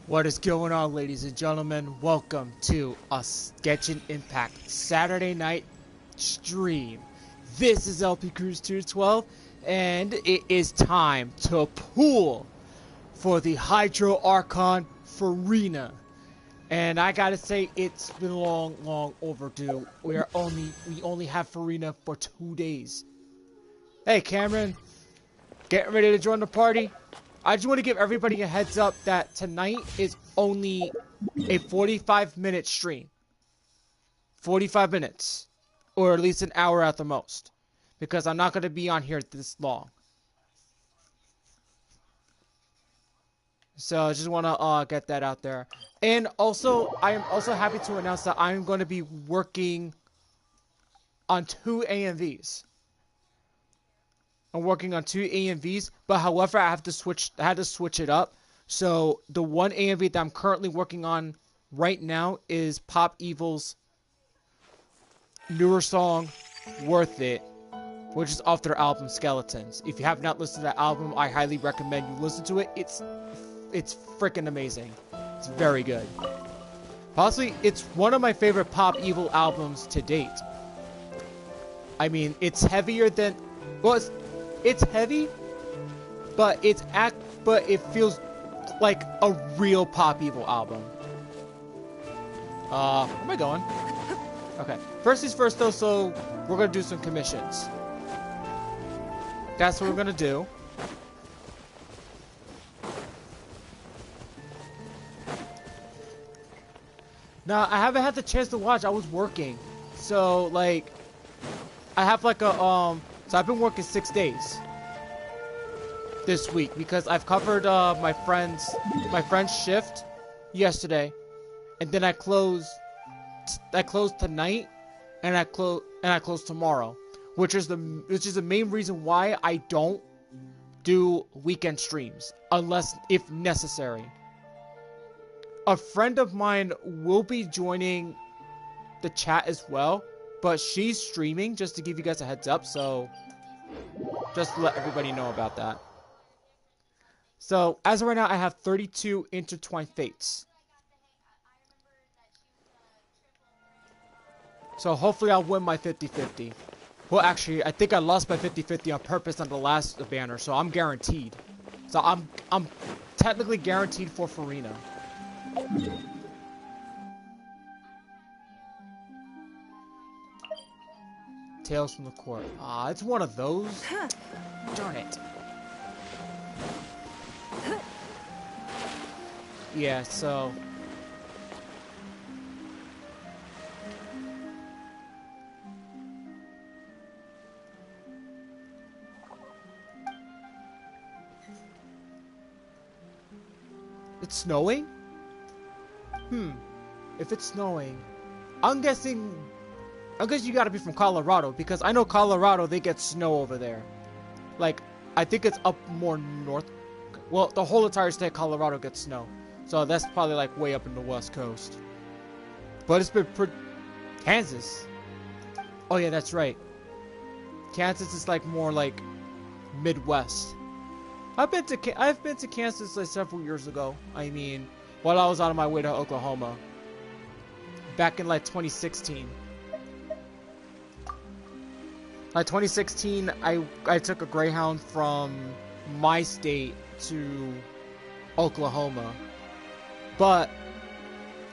What is going on, ladies and gentlemen? Welcome to a Genshin Impact Saturday night stream. This is Lpcruz212, and it is time to pool for the Hydro Archon Furina. And I gotta say, it's been long overdue. We only have Furina for 2 days. Hey, Cameron, getting ready to join the party? I just want to give everybody a heads up that tonight is only a 45-minute stream. 45 minutes. Or at least an hour at the most. Because I'm not going to be on here this long. So I just want to get that out there. And also, I am also happy to announce that I'm going to be working on 2 AMVs. I'm working on 2 AMVs, but however, I had to switch it up. So the one AMV that I'm currently working on right now is Pop Evil's newer song, "Worth It," which is off their album Skeletons. If you have not listened to that album, I highly recommend you listen to it. It's freaking amazing. It's very good. Possibly, it's one of my favorite Pop Evil albums to date. I mean, it's heavier than it's heavy, but it feels like a real Pop Evil album. Where am I going? Okay. First things first, though. So we're gonna do some commissions. That's what we're gonna do. Now, I haven't had the chance to watch. I was working, so like, I have like a So I've been working 6 days this week because I've covered my friend's shift yesterday, and then I closed tonight, and I close tomorrow, which is the main reason why I don't do weekend streams unless if necessary. A friend of mine will be joining the chat as well. But she's streaming, just to give you guys a heads up, so just to let everybody know about that. So, as of right now, I have 32 intertwined fates. So, hopefully I'll win my 50-50. Well, actually, I think I lost my 50-50 on purpose on the last banner, so I'm guaranteed. So, I'm technically guaranteed for Furina. Tales from the Court. Ah, it's one of those. Darn it. Yeah, so. It's snowing? If it's snowing, I'm guessing you gotta be from Colorado, because I know Colorado, they get snow over there. Like, I think it's up more north. Well, the whole entire state of Colorado gets snow. So that's probably like way up in the west coast. But it's been Kansas. Oh yeah, that's right. Kansas is like more like Midwest. I've been to Kansas like several years ago. I mean, while I was on my way to Oklahoma. Back in like 2016. Like 2016, I took a Greyhound from my state to Oklahoma, but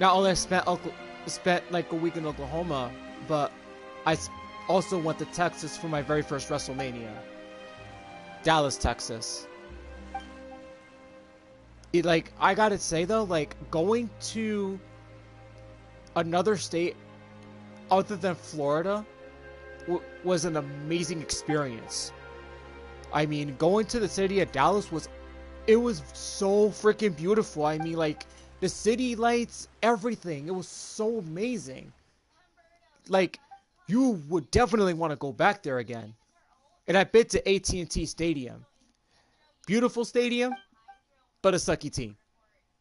not only I spent like a week in Oklahoma, but I also went to Texas for my very first WrestleMania, Dallas, Texas. Like, I gotta say though, like, going to another state other than Florida was an amazing experience. I mean, going to the city of Dallas was so freaking beautiful. I mean, like, the city lights, everything. It was so amazing. Like, you would definitely want to go back there again. And I've been to AT&T Stadium. Beautiful stadium, but a sucky team.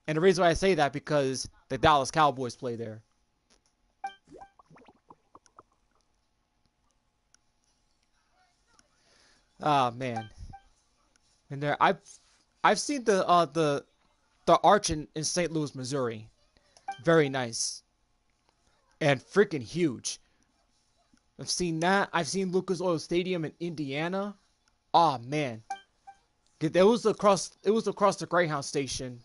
And the reason why I say that, because the Dallas Cowboys play there. Ah, man. And there, I've seen the the Arch in St. Louis, Missouri. Very nice. And freaking huge. I've seen that. I've seen Lucas Oil Stadium in Indiana. Oh man. It was across the Greyhound station.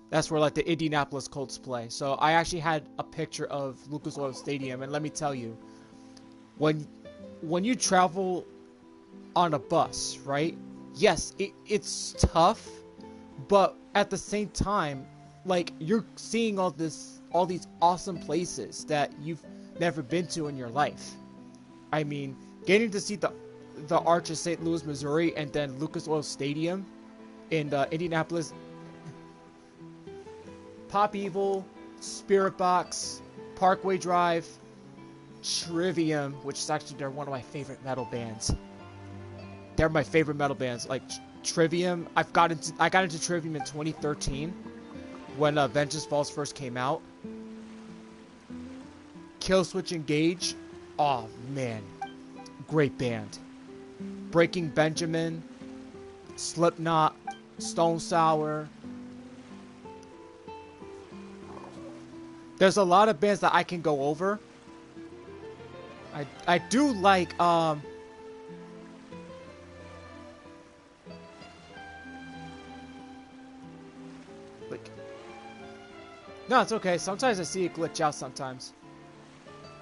That's where like the Indianapolis Colts play. So I actually had a picture of Lucas Oil Stadium, and let me tell you, when you travel on a bus, right? Yes, it's tough, but at the same time, like you're seeing all these awesome places that you've never been to in your life. I mean, getting to see the Arch of St. Louis, Missouri, and then Lucas Oil Stadium in Indianapolis. Pop Evil, Spirit Box, Parkway Drive, Trivium, which is actually they're one of my favorite metal bands. They're my favorite metal bands. Like Trivium, I got into Trivium in 2013 when Vengeance Falls first came out. Killswitch Engage, oh man, great band. Breaking Benjamin, Slipknot, Stone Sour. There's a lot of bands that I can go over. I do like like, no, it's okay. Sometimes I see it glitch out sometimes.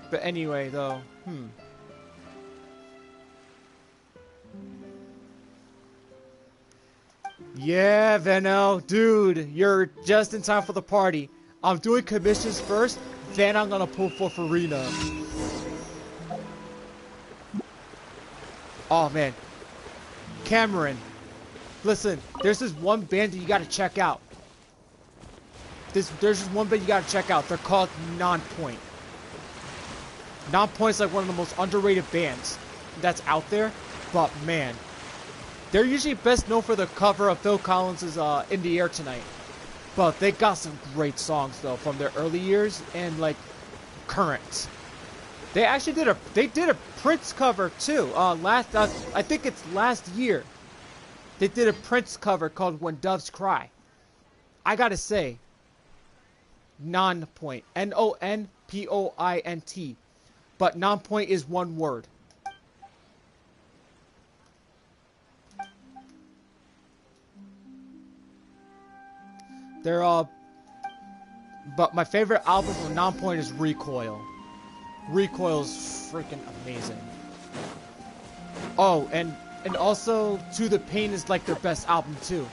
But anyway, though, Yeah, Veno, dude, you're just in time for the party. I'm doing commissions first, then I'm gonna pull for Furina. Oh man, Cameron, listen, there's this one band that you gotta check out. There's just one band you gotta check out. They're called Non-Point. Non-Point's like one of the most underrated bands that's out there, but man, they're usually best known for the cover of Phil Collins' In the Air Tonight. But they got some great songs though from their early years and like current. They actually did a Prince cover too. I think it's last year. They did a Prince cover called When Doves Cry. I gotta say, Non-Point, Nonpoint, but Non-Point is one word. They're but my favorite album from Non-Point is Recoil. Recoil's freaking amazing. Oh, and also To the Pain is like their best album too.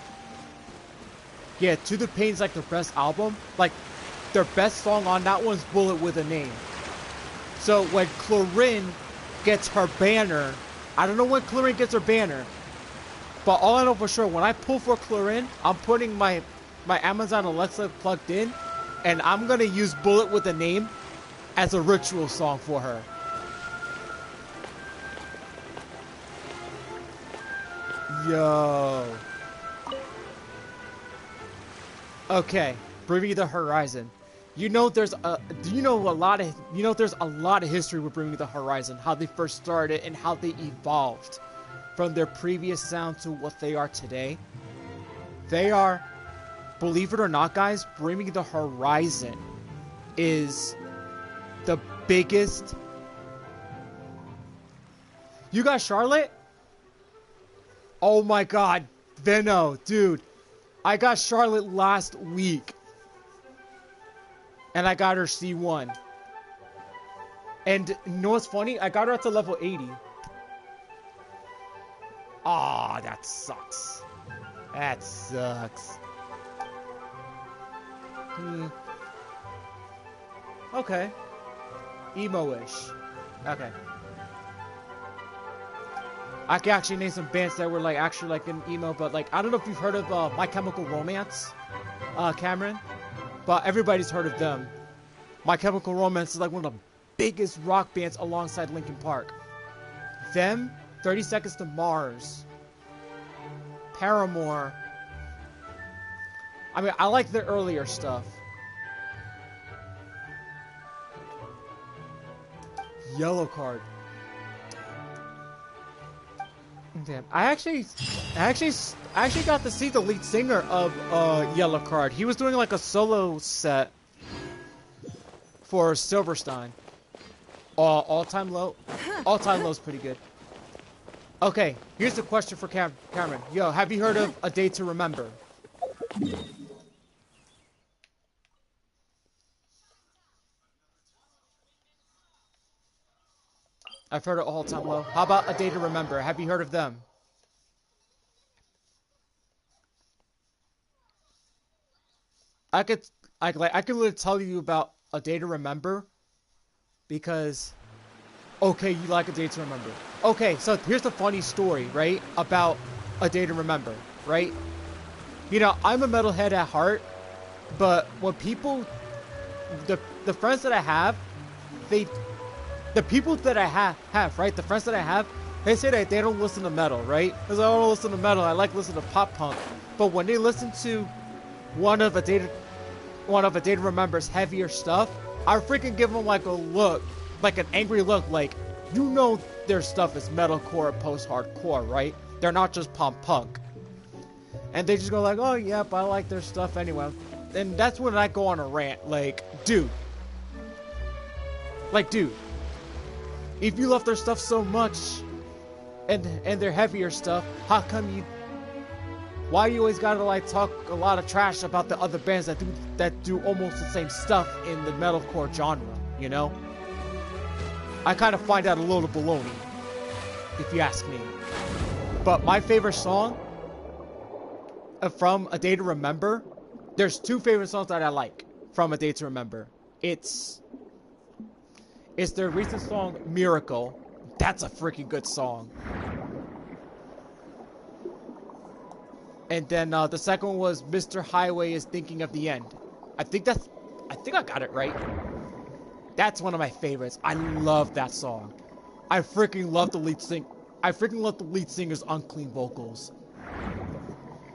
Yeah, To the Pain's like their best album. Like their best song on that one's Bullet with a Name. So when Clarin gets her banner, I don't know when Clarin gets her banner, but all I know for sure, when I pull for Clarin, I'm putting my Amazon Alexa plugged in, and I'm gonna use Bullet with a Name as a ritual song for her. Yo. Okay, Bring Me the Horizon. There's a lot of history with Bring Me the Horizon, how they first started and how they evolved from their previous sound to what they are today. They are, believe it or not, guys, Bring Me the Horizon is the biggest. You got Charlotte? Oh my god, Veno, dude. I got Charlotte last week. And I got her C1. And you know what's funny? I got her up to level 80. Aw, that sucks. That sucks. Okay. Emo-ish. Okay. I can actually name some bands that were like actually like an emo, but like I don't know if you've heard of My Chemical Romance, Cameron, but everybody's heard of them. My Chemical Romance is like one of the biggest rock bands alongside Linkin Park. Them, 30 Seconds to Mars, Paramore. I mean, I like their earlier stuff. Yellow Card. Damn, I actually got to see the lead singer of Yellow Card. He was doing like a solo set for Silverstein. All-time low. All-time low is pretty good. Okay, here's the question for Cameron. Yo, have you heard of A Day to Remember? I've heard of All-Time Low. How about A Day to Remember? Have you heard of them? I could literally tell you about A Day to Remember because, okay, you like A Day to Remember. Okay, so here's the funny story, right, about A Day to Remember, right? You know, I'm a metalhead at heart, but when people, the friends that I have, the people that I have, right, the friends that I have, they say that they don't listen to metal, right? Because I don't listen to metal, I like listening to pop punk. But when they listen to one of A Day to Remember's heavier stuff, I freaking give them like a look, like an angry look, like, you know their stuff is metalcore, post-hardcore, right? They're not just pop punk. And they just go like, oh, yep, I like their stuff anyway. And that's when I go on a rant, like, dude. Like, dude. If you love their stuff so much, and their heavier stuff, how come you... Why you always gotta, like, talk a lot of trash about the other bands that do almost the same stuff in the metalcore genre, you know? I kind of find that a little baloney, if you ask me. But my favorite song from A Day to Remember, there's two favorite songs that I like from A Day to Remember. It's their recent song, Miracle. That's a freaking good song. And then the second one was Mr. Highway is Thinking of the End. I think I got it right. That's one of my favorites. I love that song. I freaking love the lead singer's unclean vocals.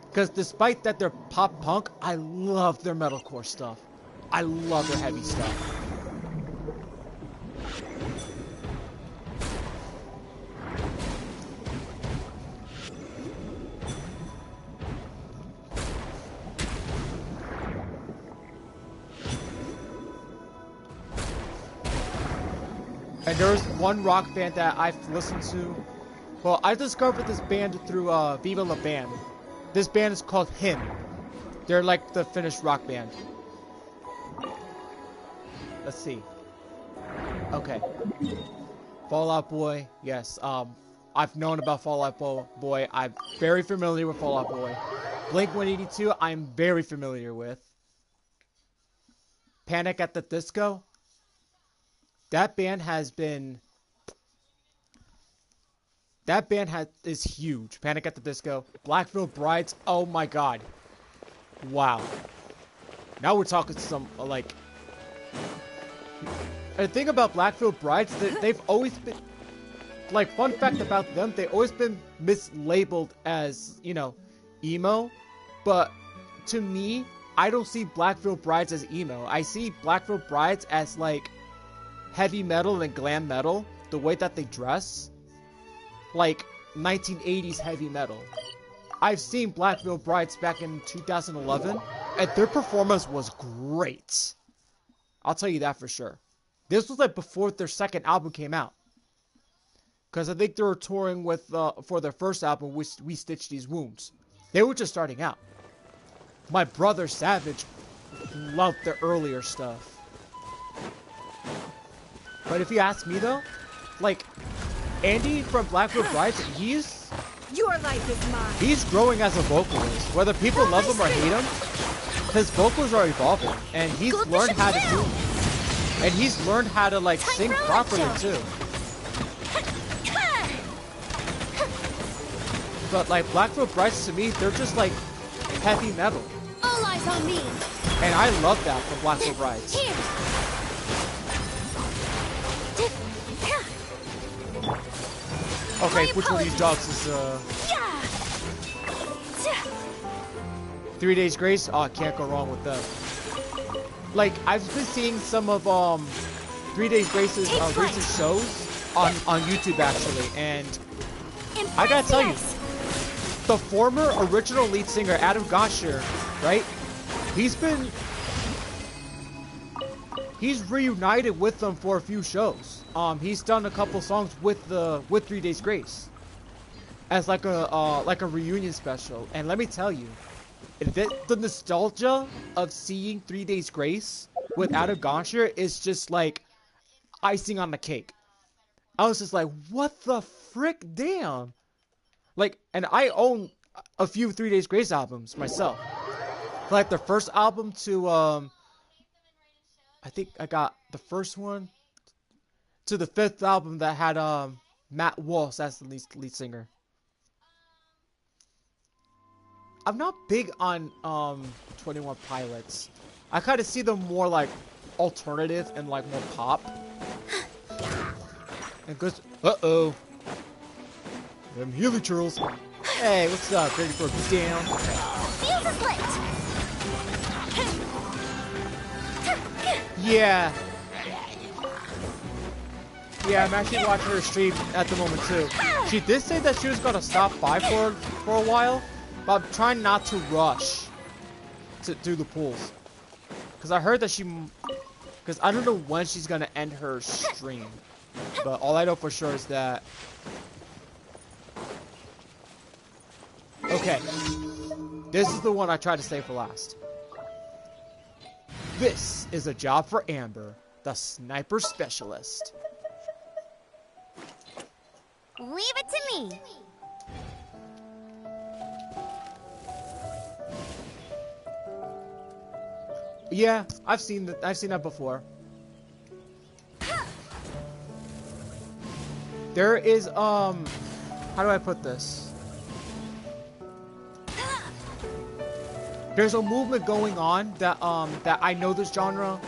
Because despite that they're pop punk, I love their metalcore stuff. I love their heavy stuff. And there's one rock band that I've listened to. Well, I discovered this band through Viva La Band. This band is called Him. They're like the Finnish rock band. Let's see. Okay. Fall Out Boy. Yes. I've known about Fall Out Boy. I'm very familiar with Fall Out Boy. Blink-182, I'm very familiar with. Panic at the Disco. That band is huge. Panic at the Disco. Black Veil Brides. Oh my god. Wow. Now we're talking some, like... And the thing about Black Veil Brides, they've always been... Like, fun fact about them, they've always been mislabeled as, you know, emo. But, to me, I don't see Black Veil Brides as emo. I see Black Veil Brides as, like, heavy metal and glam metal. The way that they dress. Like 1980s heavy metal. I've seen Black Veil Brides back in 2011, and their performance was great. I'll tell you that for sure. This was like before their second album came out, because I think they were touring with for their first album, which We Stitched These Wounds. They were just starting out. My brother Savage loved the earlier stuff. But if you ask me though, like, Andy from Black Veil Brides, your life is mine. He's growing as a vocalist. Whether people love him or hate him, his vocals are evolving, and he's learned how to do. And he's learned how to like sing properly too. But like Black Veil Brides to me, they're just like heavy metal. All eyes on me. And I love that from Black Veil Brides. Okay, which one of these dogs is, 3 Days Grace? Oh, I can't go wrong with them. Like, I've been seeing some of, 3 Days Grace's, recent shows on YouTube, actually, and I gotta tell you, the former original lead singer Adam Gosher, right? He's reunited with them for a few shows. He's done a couple songs with 3 Days Grace as like a reunion special. And let me tell you, the nostalgia of seeing 3 Days Grace with Adam Gosher is just like icing on the cake. I was just like, what the frick, damn. Like, and I own a few 3 Days Grace albums myself. Like the first album to I think I got the first one to the 5th album that had Matt Walsh as the lead singer. I'm not big on 21 Pilots. I kind of see them more like alternative and like more pop. And goes, uh-oh. Them Healy Churls. Hey, what's up? Ready for a down? Fuse is lit. Yeah. Yeah, I'm actually watching her stream at the moment too. She did say that she was gonna stop by for a while, but I'm trying not to rush to do the pools. Cause I heard that cause I don't know when she's gonna end her stream. But all I know for sure is that... Okay. This is the one I tried to save for last. This is a job for Amber, the sniper specialist. Leave it to me. Yeah, I've seen that before. There is how do I put this? There's a movement going on that that I know this genre.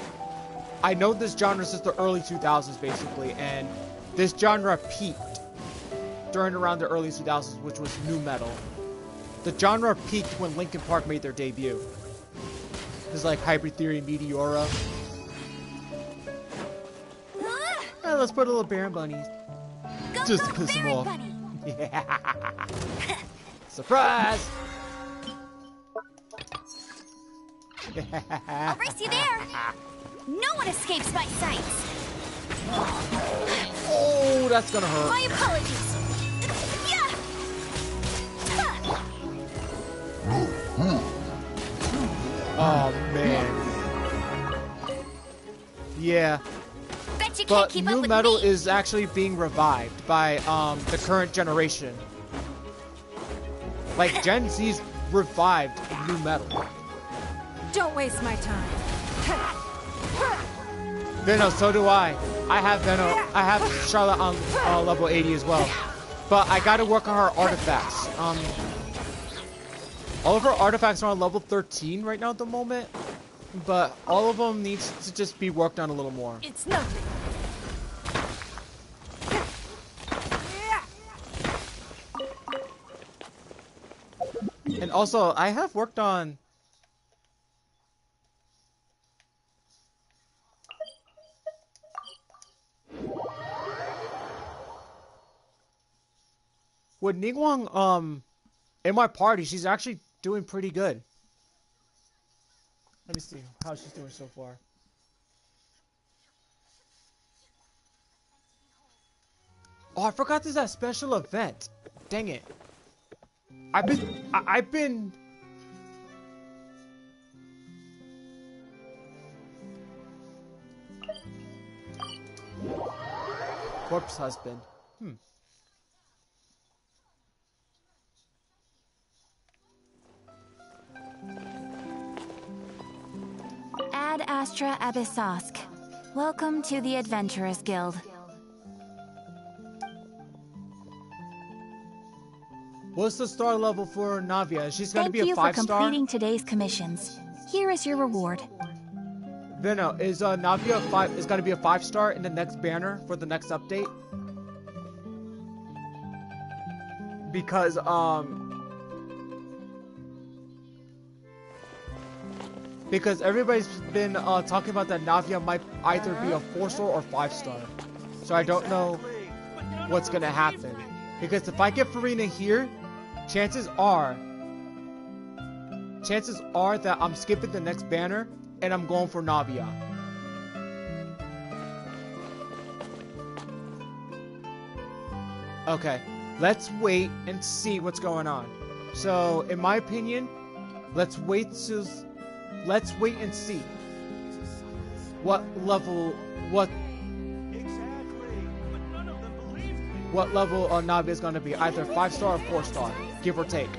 I know this genre since the early 2000s basically, and this genre peaked during around the early 2000s, which was nu metal. The genre peaked when Linkin Park made their debut. It's like Hybrid Theory, Meteora. Let's put a little Baron Bunny. Just to piss him off. Yeah. Surprise! I'll race you there. No one escapes my sights. Oh, that's gonna hurt. My apologies. Oh man. Yeah. Bet you can't But keep up nu with metal me. is actually being revived by the current generation. Like Gen Z's revived nu metal. Don't waste my time. Veno, so do I. I have Veno. I have Charlotte on level 80 as well. But I gotta work on her artifacts. All of her artifacts are on level 13 right now at the moment. But all of them needs to just be worked on a little more. It's nothing. And also, I have worked on... With Ningguang, in my party, she's actually doing pretty good. Let me see how she's doing so far. Oh, I forgot there's that special event. Dang it. I've been... Corpse husband. Ad Astra Abyssosk. Welcome to the Adventurers Guild. What's the star level for Navia? She's gonna be a 5-star? Thank you for completing today's commissions. Here is your reward. Veno, is Navia is gonna be a 5-star in the next banner for the next update? Because everybody's been talking about that Navia might either be a 4-star or 5-star. So I don't know what's gonna happen. Because if I get Furina here, chances are that I'm skipping the next banner and I'm going for Navia. Okay, let's wait and see what's going on. So, in my opinion, let's wait and see what level Navia is going to be. Either 5-star or 4-star, give or take.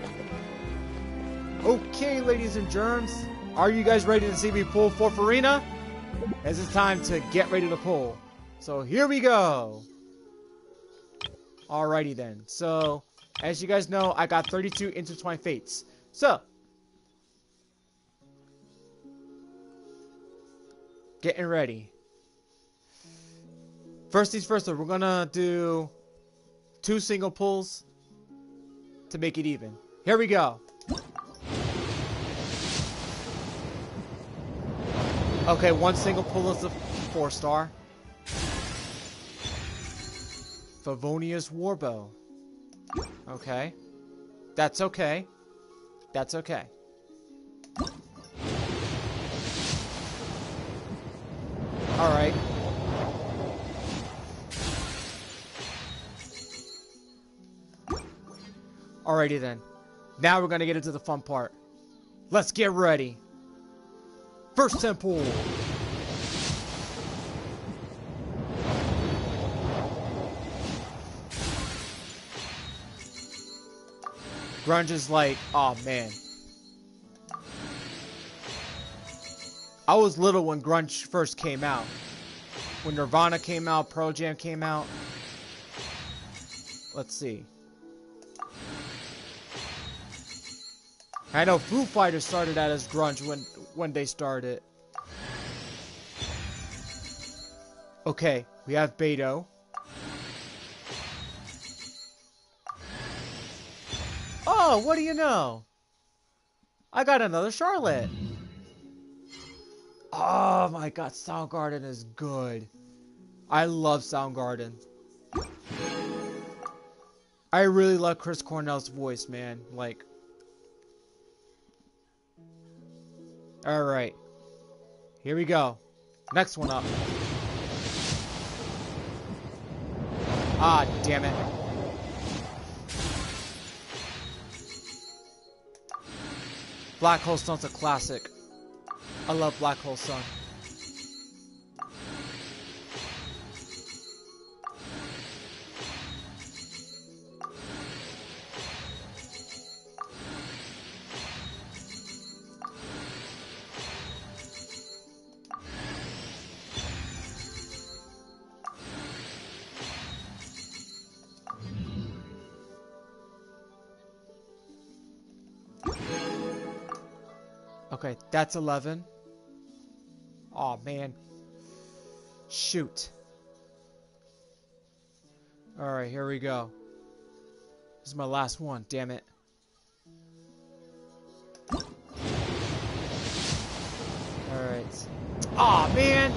Okay, ladies and germs, are you guys ready to see me pull for Furina? As it's time to get ready to pull. So here we go. Alrighty then. So, as you guys know, I got 32 intertwined fates. So, getting ready. First things first, we're gonna do 2 single pulls to make it even. Here we go. Okay, 1 single pull is a 4-star. Favonia's Warbow. Okay. That's okay. That's okay. Alright. Alrighty then. Now we're gonna get into the fun part. Let's get ready. First 10 pull. Grunge is like, oh man. I was little when Grunge first came out. When Nirvana came out, Pearl Jam came out. Let's see. I know Foo Fighters started out as grunge when they started. Okay, we have Beto. Oh, what do you know? I got another Charlotte. Oh my god, Soundgarden is good. I love Soundgarden. I really love Chris Cornell's voice, man. Like, alright. Here we go. Next one up. Ah, damn it. Black Hole Sun's a classic. I love Black Hole Sun. Okay, that's 11. Aw, man. Shoot. Alright, here we go. This is my last one, damn it. Alright. Aw, man!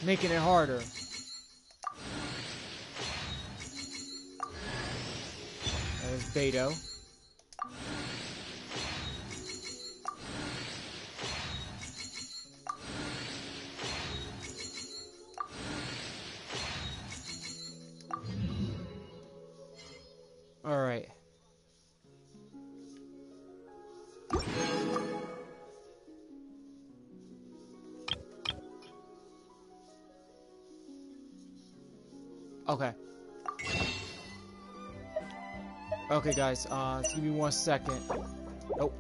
Making it harder. There's Beto. All right. Okay. Okay, guys. Give me 1 second. Nope.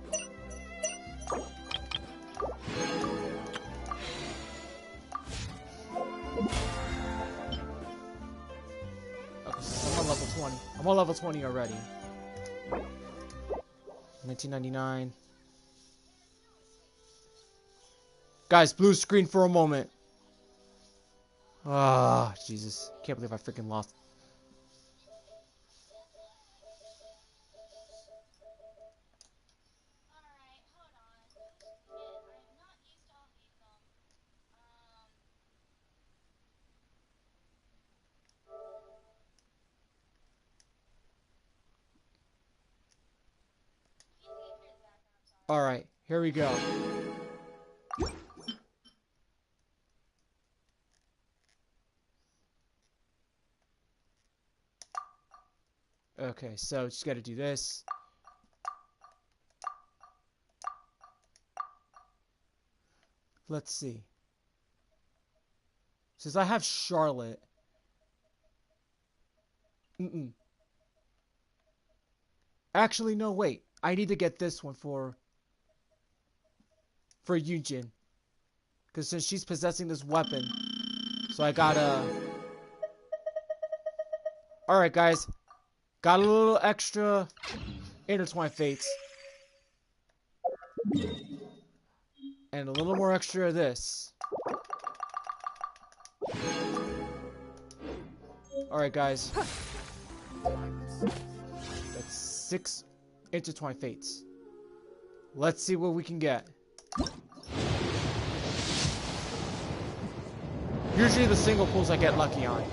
Okay, so I'm on level 20. I'm on level 20 already. 1999. Guys, blue screen for a moment. Ah, Jesus. Can't believe I freaking lost. Alright, here we go. Okay, so just gotta do this. Let's see. Since I have Charlotte. Actually, no, wait. I need to get this one for Yujin. Because since she's possessing this weapon. So I gotta... Alright, guys. Got a little extra intertwined fates. And a little more extra of this. Alright, guys. That's 6 intertwined fates. Let's see what we can get. Usually the single pulls I get lucky on.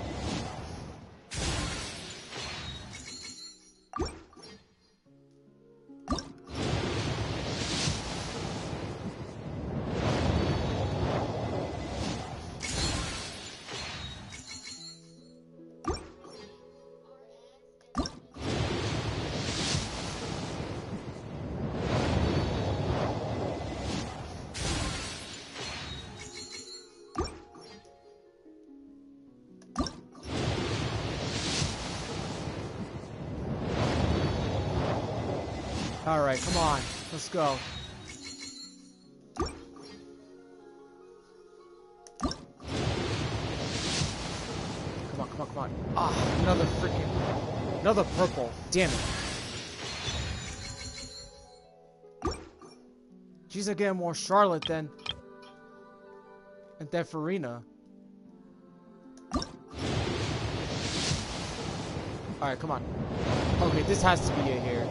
Alright, come on. Let's go. Come on, come on, come on. Ah, another freaking... Another purple. Damn it. She's getting more Charlotte than... And then Furina. Alright, come on. Okay, this has to be it here.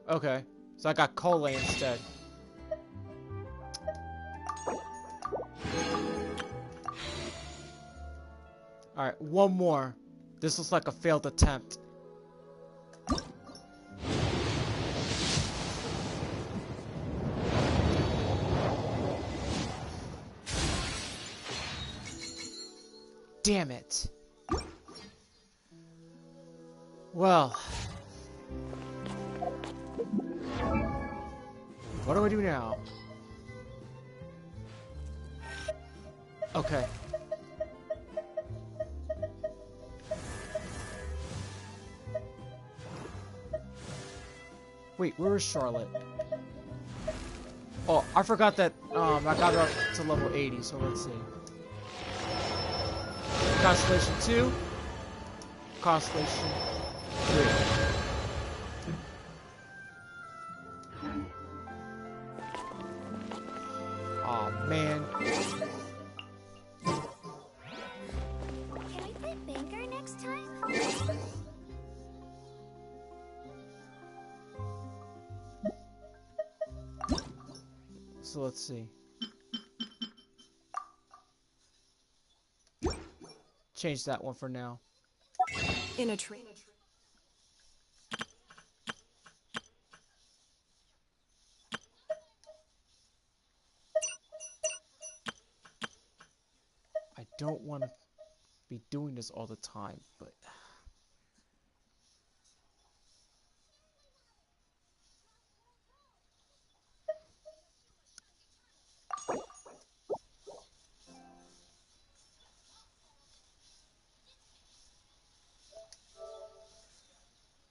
Okay, so I got Cole instead. Alright, one more. This looks like a failed attempt. Damn it. Well. What do I do now? Okay. Wait, where is Charlotte? Oh, I forgot that I got her up to level 80, so let's see. Constellation 2. Constellation 3. Aw, man. Can I pet Banker next time? So let's see. Change that one for now. In a tree. I don't want to be doing this all the time, but...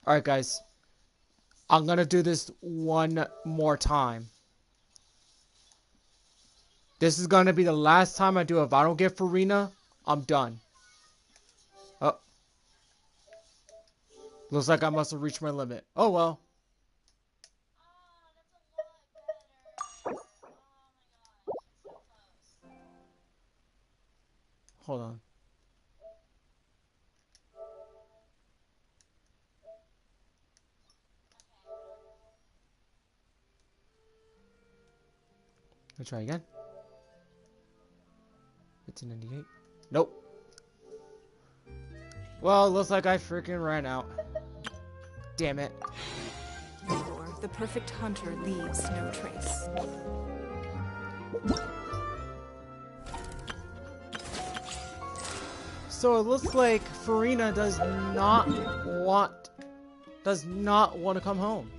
Alright, guys. I'm gonna do this one more time. This is gonna be the last time I do it. If I don't get Furina, I'm done. Oh. Looks like I must have reached my limit. Oh well. Hold on. Let's try again. 1598. Nope. Well, looks like I freaking ran out. Damn it. Or the perfect hunter leaves no trace. So it looks like Furina does not want to come home.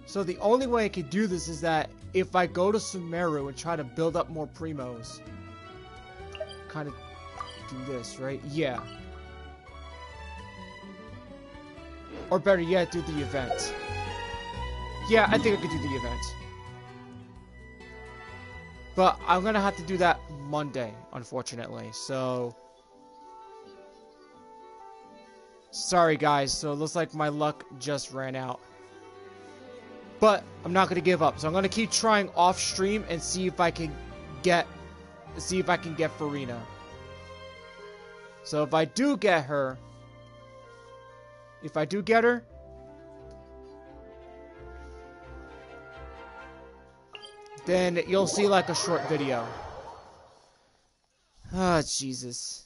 So the only way I could do this is that if I go to Sumeru and try to build up more primos. Kind of do this, right? Yeah. Or better yet, do the event. Yeah, I think I could do the event. But I'm gonna have to do that Monday, unfortunately. So sorry guys, so it looks like my luck just ran out. But I'm not gonna give up. So I'm gonna keep trying off stream and see if I can get Furina. So if I do get her, then you'll see like a short video. Ah, Jesus.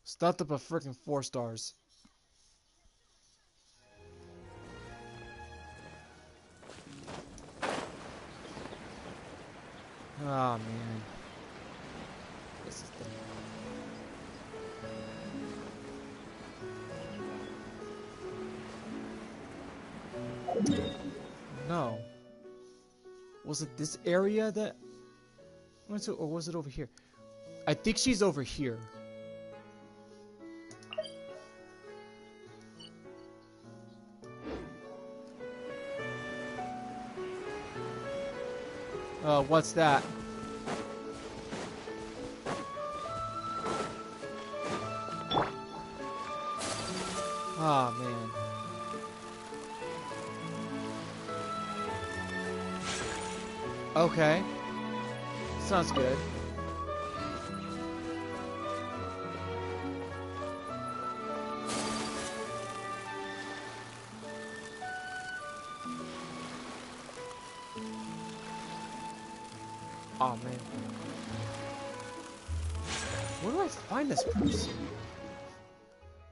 Stuffed up a freaking 4 stars. Oh man. This is the... No. Was it this area that went to, or was it over here? I think she's over here. What's that? Oh man. Okay. Sounds good. Oh man. Where do I find this person?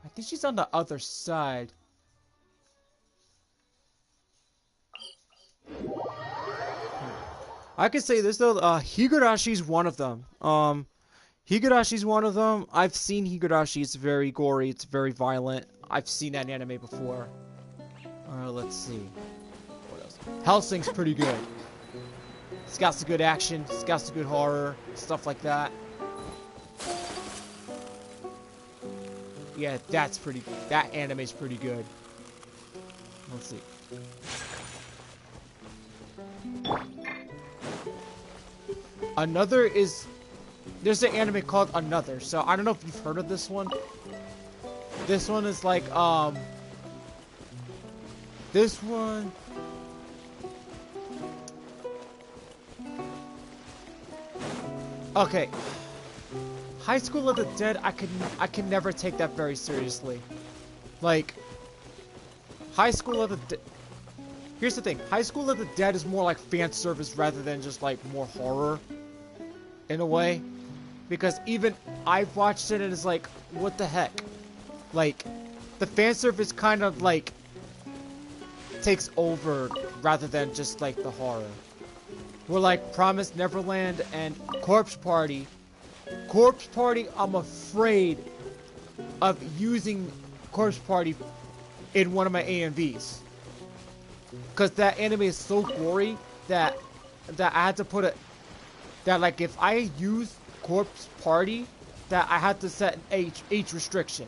I think she's on the other side. I can say this though, Higurashi's one of them. Higurashi's one of them. I've seen Higurashi. It's very gory. It's very violent. I've seen that in anime before. Let's see. What else? Hellsing's pretty good. It's got some good action. It's got some good horror. Stuff like that. Yeah, that's pretty... That anime's pretty good. Let's see. Another is... There's an anime called Another. So, I don't know if you've heard of this one. This one is like, This one... Okay. High School of the Dead, I can never take that very seriously. Like, High School of the Dead... Here's the thing. High School of the Dead is more like fan service rather than just like more horror. In a way. Because even I've watched it and it's like, what the heck? Like, the fan service kind of like takes over rather than just like the horror. We're like Promised Neverland and Corpse Party. Corpse Party, I'm afraid of using Corpse Party in one of my AMVs. Because that anime is so gory that I had to put it... That like if I use Corpse Party, that I had to set an age restriction.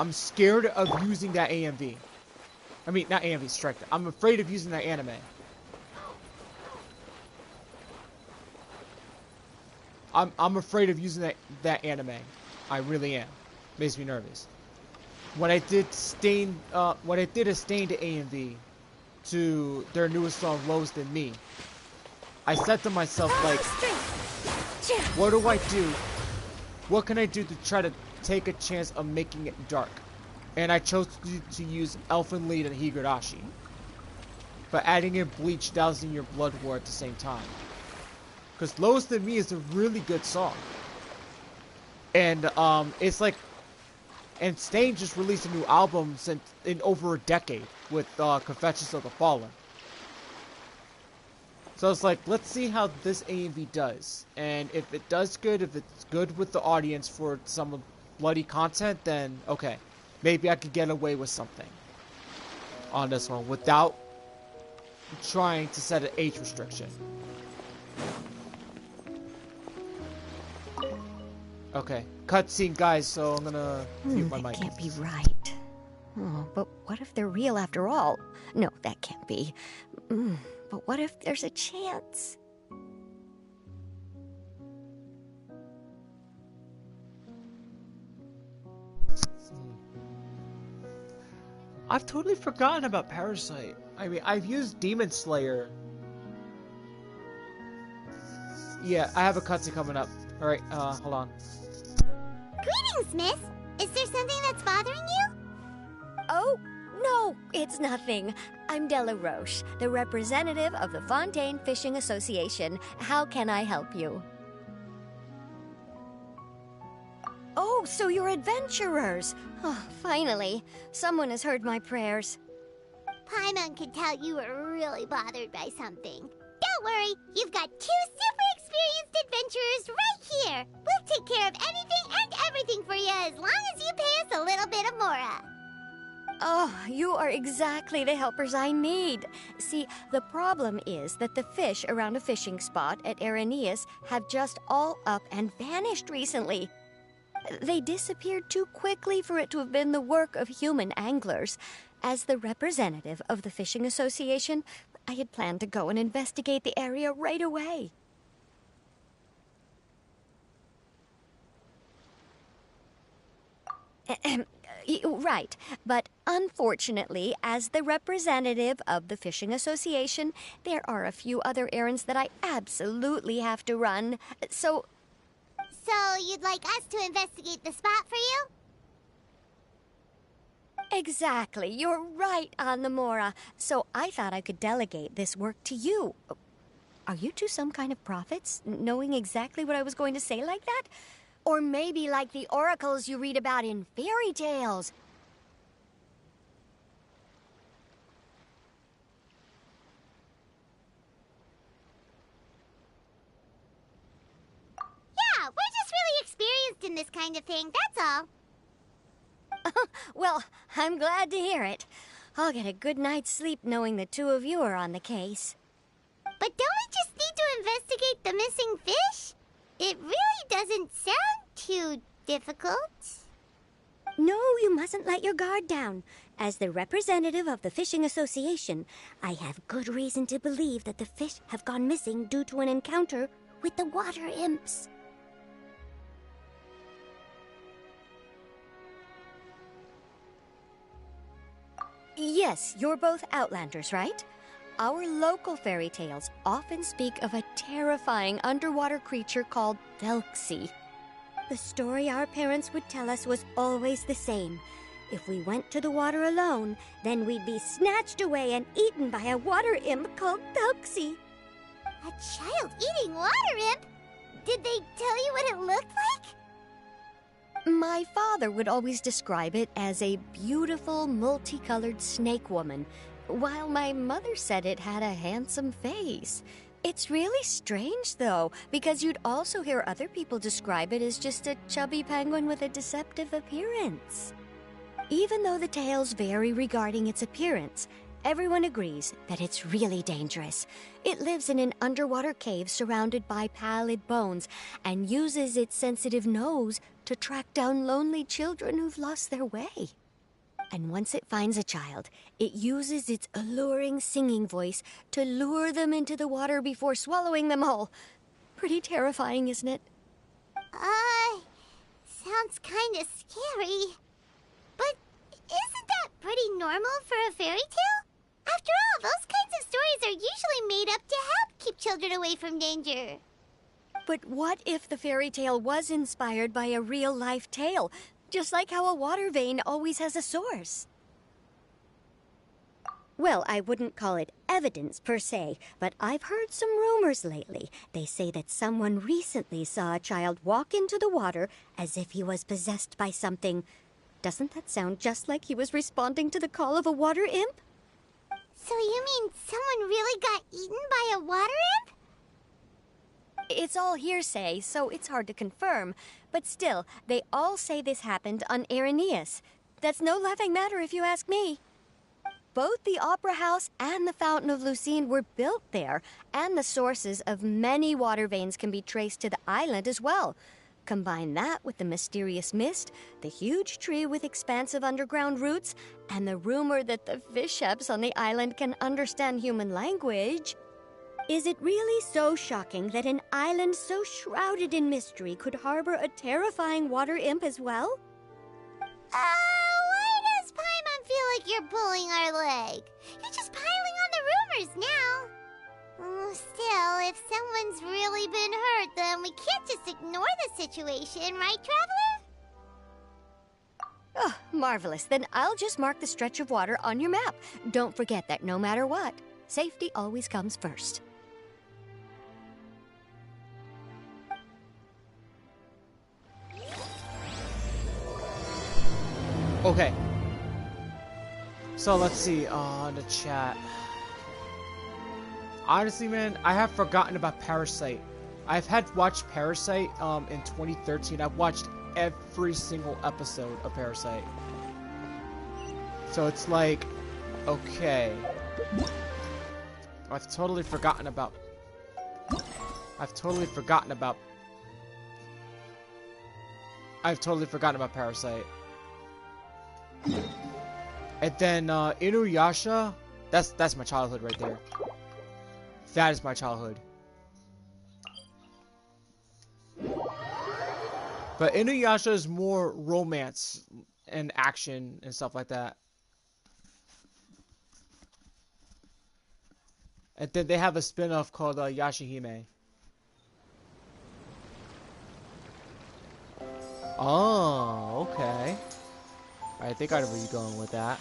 I'm scared of using that AMV. I mean, not AMV, strike that. I'm afraid of using that anime. I'm afraid of using that anime. I really am. Makes me nervous. When I did a stained AMV to their newest song, Lows Than Me, I said to myself, like, what do I do? What can I do to try to take a chance of making it dark? And I chose to use Elfen Lied and Higurashi. by adding in bleach dousing your blood war at the same time. Because Lowest Than Me is a really good song. And it's like, and Stain just released a new album in over a decade with Confessions of the Fallen. So it's like, let's see how this AMV does. And if it does good, if it's good with the audience for some bloody content, then okay. Maybe I could get away with something on this one without trying to set an age restriction. Okay, cutscene, guys, so I'm gonna mute my mic. That can't be right. Oh, but what if they're real after all? No, that can't be. But what if there's a chance? I've totally forgotten about Parasite. I mean, I've used Demon Slayer. Yeah, I have a cutscene coming up. Alright, hold on. Greetings, miss. Is there something that's bothering you? Oh, no, it's nothing. I'm Della Roche, the representative of the Fontaine Fishing Association. How can I help you? Oh, so you're adventurers. Oh, finally, someone has heard my prayers. Paimon could tell you were really bothered by something. Don't worry, you've got 2 super experienced adventurers right here. We'll take care of anything and everything for you as long as you pay us a little bit of mora. Oh, you are exactly the helpers I need. See, the problem is that the fish around a fishing spot at Araneus have just all up and vanished recently. They disappeared too quickly for it to have been the work of human anglers. As the representative of the Fishing Association, I had planned to go and investigate the area right away. Right, but unfortunately, as the representative of the Fishing Association, there are a few other errands that I absolutely have to run. So you'd like us to investigate the spot for you? Exactly, you're right on the mora. So I thought I could delegate this work to you. Are you two some kind of prophets, knowing exactly what I was going to say like that? Or maybe like the oracles you read about in fairy tales. Yeah, we're just really experienced in this kind of thing, that's all. Well, I'm glad to hear it. I'll get a good night's sleep knowing the two of you are on the case. But don't we just need to investigate the missing fish? It really doesn't sound too difficult. No, you mustn't let your guard down. As the representative of the Fishing Association, I have good reason to believe that the fish have gone missing due to an encounter with the water imps. Yes, you're both Outlanders, right? Our local fairy tales often speak of a terrifying underwater creature called Thelxie. The story our parents would tell us was always the same. If we went to the water alone, then we'd be snatched away and eaten by a water imp called Thelxie. A child eating water imp? Did they tell you what it looked like? My father would always describe it as a beautiful, multicolored snake woman, while my mother said it had a handsome face. It's really strange, though, because you'd also hear other people describe it as just a chubby penguin with a deceptive appearance. Even though the tales vary regarding its appearance, everyone agrees that it's really dangerous. It lives in an underwater cave surrounded by pallid bones and uses its sensitive nose to track down lonely children who've lost their way. And once it finds a child, it uses its alluring singing voice to lure them into the water before swallowing them all. Pretty terrifying, isn't it? Sounds kinda scary. But isn't that pretty normal for a fairy tale? After all, those kinds of stories are usually made up to help keep children away from danger. But what if the fairy tale was inspired by a real-life tale? Just like how a water vein always has a source. Well, I wouldn't call it evidence per se, but I've heard some rumors lately. They say that someone recently saw a child walk into the water as if he was possessed by something. Doesn't that sound just like he was responding to the call of a water imp? So you mean someone really got eaten by a water imp? It's all hearsay, so it's hard to confirm. But still, they all say this happened on Irenaeus. That's no laughing matter if you ask me. Both the Opera House and the Fountain of Lucine were built there, and the sources of many water veins can be traced to the island as well. Combine that with the mysterious mist, the huge tree with expansive underground roots, and the rumor that the fisheps on the island can understand human language. Is it really so shocking that an island so shrouded in mystery could harbor a terrifying water imp as well? Why does Paimon feel like you're pulling our leg? You're just piling on the rumors now. Still, if someone's really been hurt, then we can't just ignore the situation, right, Traveler? Oh, marvelous. Then I'll just mark the stretch of water on your map. Don't forget that no matter what, safety always comes first. Okay. So let's see on the chat. Honestly, man, I have forgotten about Parasite. I've had watched Parasite in 2013. I've watched every single episode of Parasite. So it's like, okay. I've totally forgotten about Parasite. And then Inuyasha, that's my childhood right there. That is my childhood. But Inuyasha is more romance and action and stuff like that. And then they have a spin-off called Yashahime. Oh, okay. I think I know where you're going with that.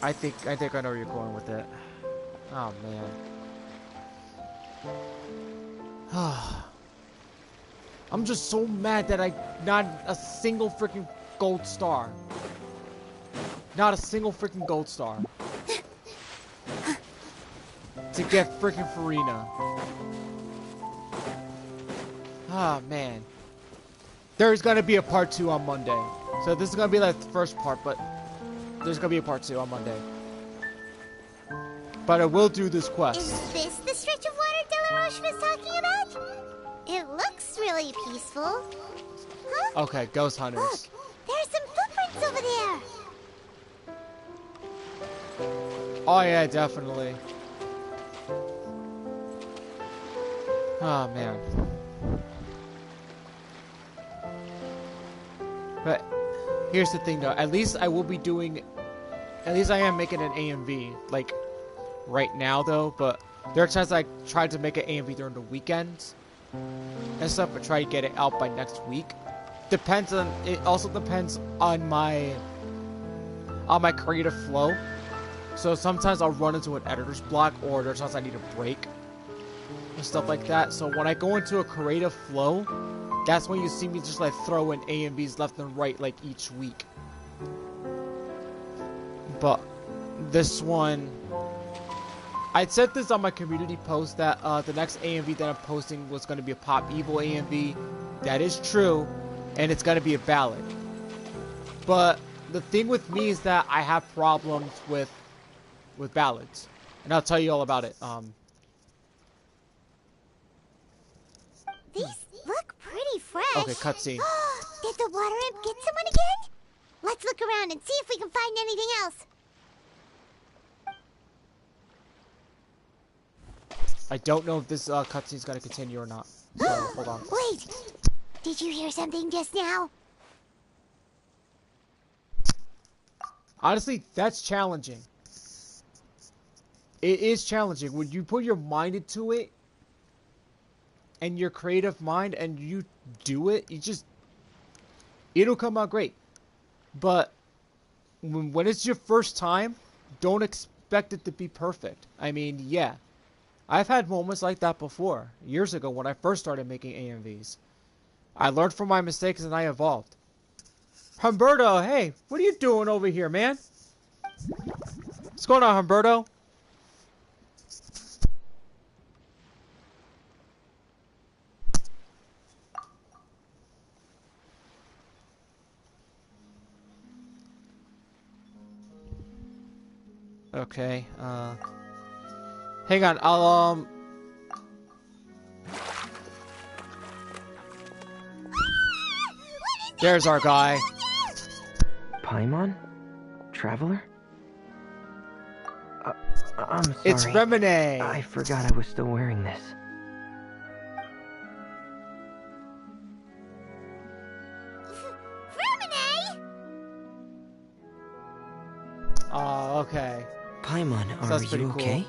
I think I know where you're going with it. Oh man. I'm just so mad that I not a single freaking gold star. Not a single freaking gold star. To get freaking Furina. Ah man. There's gonna be a part 2 on Monday. So this is gonna be like the first part, but there's gonna be a part 2 on Monday. But I will do this quest. Is this the stretch of water Delaroche was talking about? It looks really peaceful. Huh? Okay, ghost hunters. Look, there's some footprints over there. Oh yeah, definitely. Oh man. But here's the thing though, at least I will be doing, at least I am making an AMV, like, right now though, but there are times I try to make an AMV during the weekends and stuff, but try to get it out by next week. Depends on, it also depends on my creative flow. So sometimes I'll run into an editor's block, or there's times I need a break and stuff like that. So when I go into a creative flow, that's when you see me just like throw in AMVs left and right like each week. But this one, I said this on my community post that the next AMV that I'm posting was going to be a Pop Evil AMV. That is true, and it's going to be a ballad. But the thing with me is that I have problems with ballads, and I'll tell you all about it. These look pretty fresh. Okay, cutscene. Did the water imp get someone again? Let's look around and see if we can find anything else. I don't know if this cutscene is going to continue or not. So, hold on. Wait! Did you hear something just now? Honestly, that's challenging. It is challenging. When you put your mind into it, and your creative mind, and you do it, it'll come out great. But when it's your first time, don't expect it to be perfect. I mean, yeah. I've had moments like that before, years ago when I first started making AMVs. I learned from my mistakes and I evolved. Humberto, hey, what are you doing over here, man? What's going on, Humberto? Okay, hang on, I'll, there's our guy. Paimon? Traveler? I'm sorry. It's Remine. I forgot I was still wearing this. Furina! Oh, okay. Paimon, That's are pretty you cool. okay?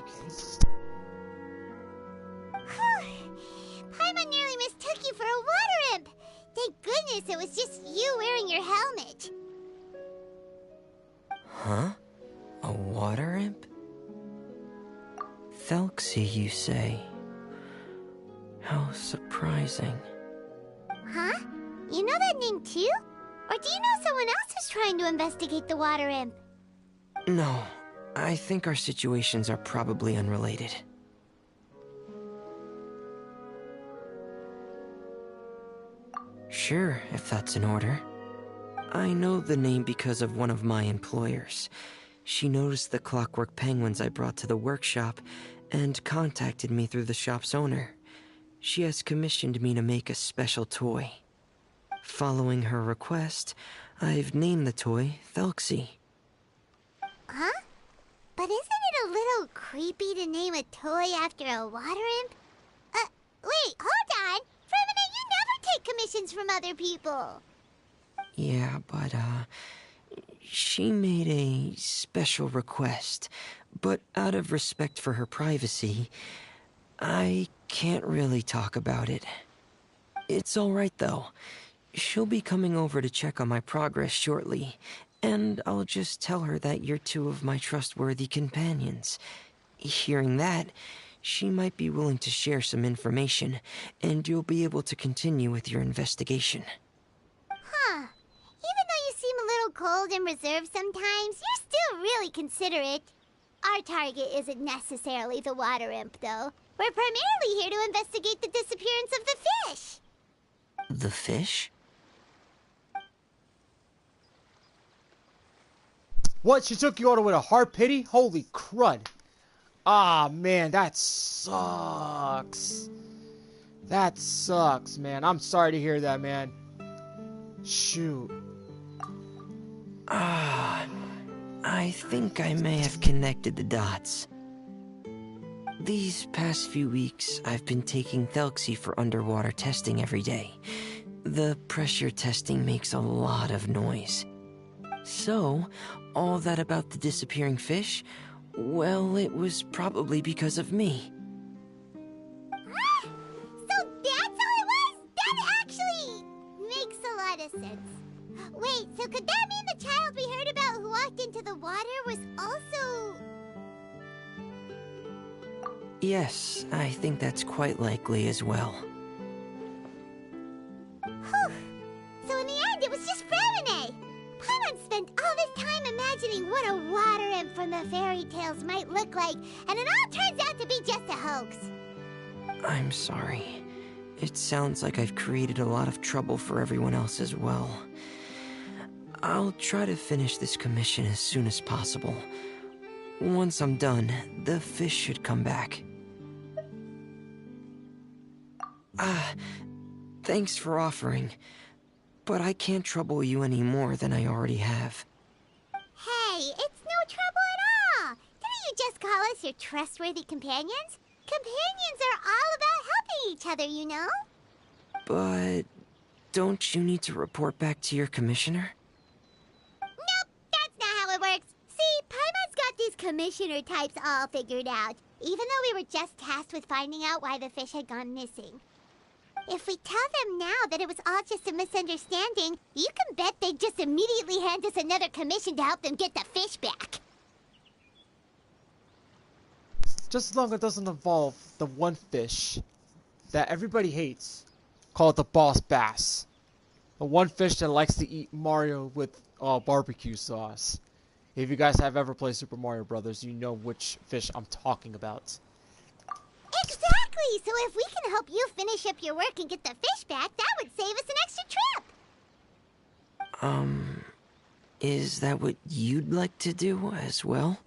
Paimon nearly mistook you for a water imp. Thank goodness it was just you wearing your helmet. Huh? A water imp? Thelxie, you say? How surprising. Huh? You know that name too? Or do you know someone else who's trying to investigate the water imp? No, I think our situations are probably unrelated. Sure, if that's in order. I know the name because of one of my employers. She noticed the clockwork penguins I brought to the workshop and contacted me through the shop's owner. She has commissioned me to make a special toy. Following her request, I've named the toy Thelxie. Huh? But isn't it a little creepy to name a toy after a water imp? Wait, hold on! Furina, you never take commissions from other people! Yeah, but, she made a special request, but out of respect for her privacy, I can't really talk about it. It's alright though. She'll be coming over to check on my progress shortly, and I'll just tell her that you're two of my trustworthy companions. Hearing that, she might be willing to share some information, and you'll be able to continue with your investigation. Huh. Even though you seem a little cold and reserved sometimes, you're still really considerate. Our target isn't necessarily the water imp, though. We're primarily here to investigate the disappearance of the fish. The fish? What? She took you all the way to Hard Pity? Holy crud. Ah, man, that sucks. That sucks, man. I'm sorry to hear that, man. Shoot. I think I may have connected the dots. These past few weeks, I've been taking Thelxie for underwater testing every day. The pressure testing makes a lot of noise. So, all that about the disappearing fish, well, it was probably because of me. So that's all it was? That actually makes a lot of sense. Wait, so could that mean the child we heard about who walked into the water was also... Yes, I think that's quite likely as well. Whew. So in the end, it was just Furina. Paimon spent all this time imagining what a water imp from the fairy tales might look like, and it all turns out to be just a hoax. I'm sorry. It sounds like I've created a lot of trouble for everyone else as well. I'll try to finish this commission as soon as possible. Once I'm done, the fish should come back. Thanks for offering, but I can't trouble you any more than I already have. Hey, it's no trouble at all. Didn't you just call us your trustworthy companions? Companions are all about helping each other, you know? But don't you need to report back to your commissioner? Nope, that's not how it works. See, Paimon's got these commissioner types all figured out, even though we were just tasked with finding out why the fish had gone missing. If we tell them now that it was all just a misunderstanding, you can bet they'd just immediately hand us another commission to help them get the fish back. Just as long as it doesn't involve the one fish that everybody hates, called the boss bass. The one fish that likes to eat Mario with barbecue sauce. If you guys have ever played Super Mario Brothers, you know which fish I'm talking about. Exactly! So if we can help you finish up your work and get the fish back, that would save us an extra trip! Is that what you'd like to do as well?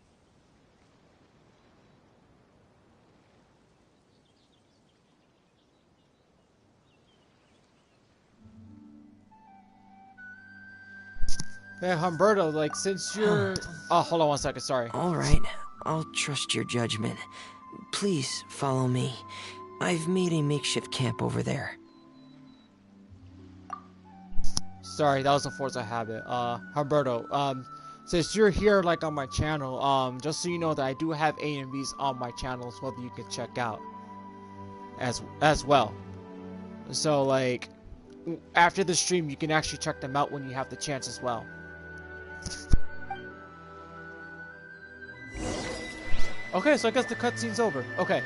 Hey, Humberto, like, since you're... Oh, hold on one second, sorry. Alright, I'll trust your judgment. Please follow me. I've made a makeshift camp over there. Sorry, that was a force of habit. Humberto, since you're here, like, on my channel, just so you know that I do have AMVs on my channel as well that you can check out. As well. So, like, after the stream, you can actually check them out when you have the chance as well. Okay, so I guess the cutscene's over. Okay.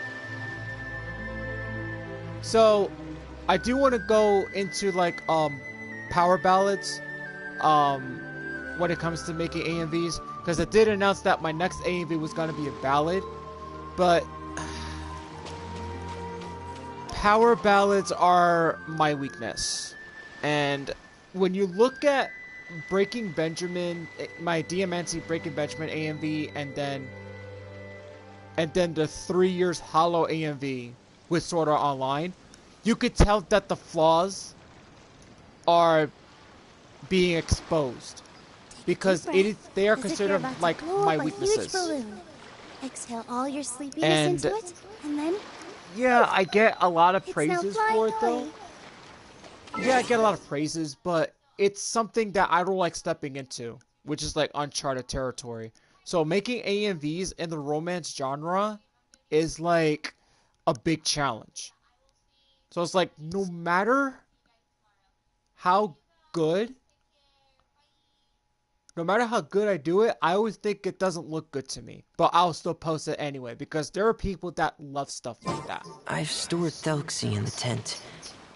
So, I do want to go into, like, power ballads, when it comes to making AMVs, because I did announce that my next AMV was going to be a ballad, but power ballads are my weakness. And when you look at Breaking Benjamin, my Diamante Breaking Benjamin AMV, and then the 3 years Hollow AMV with Sword Art Online, you could tell that the flaws are being exposed because they are considered like my weaknesses. Exhale all your sleepiness into it, and then yeah, I get a lot of praises for it though. Yeah, I get a lot of praises, but it's something that I don't like stepping into, which is like uncharted territory. So making AMVs in the romance genre is like a big challenge. So it's like no matter how good I do it, I always think it doesn't look good to me. But I'll still post it anyway, because there are people that love stuff like that. I've stored Thelxie in the tent.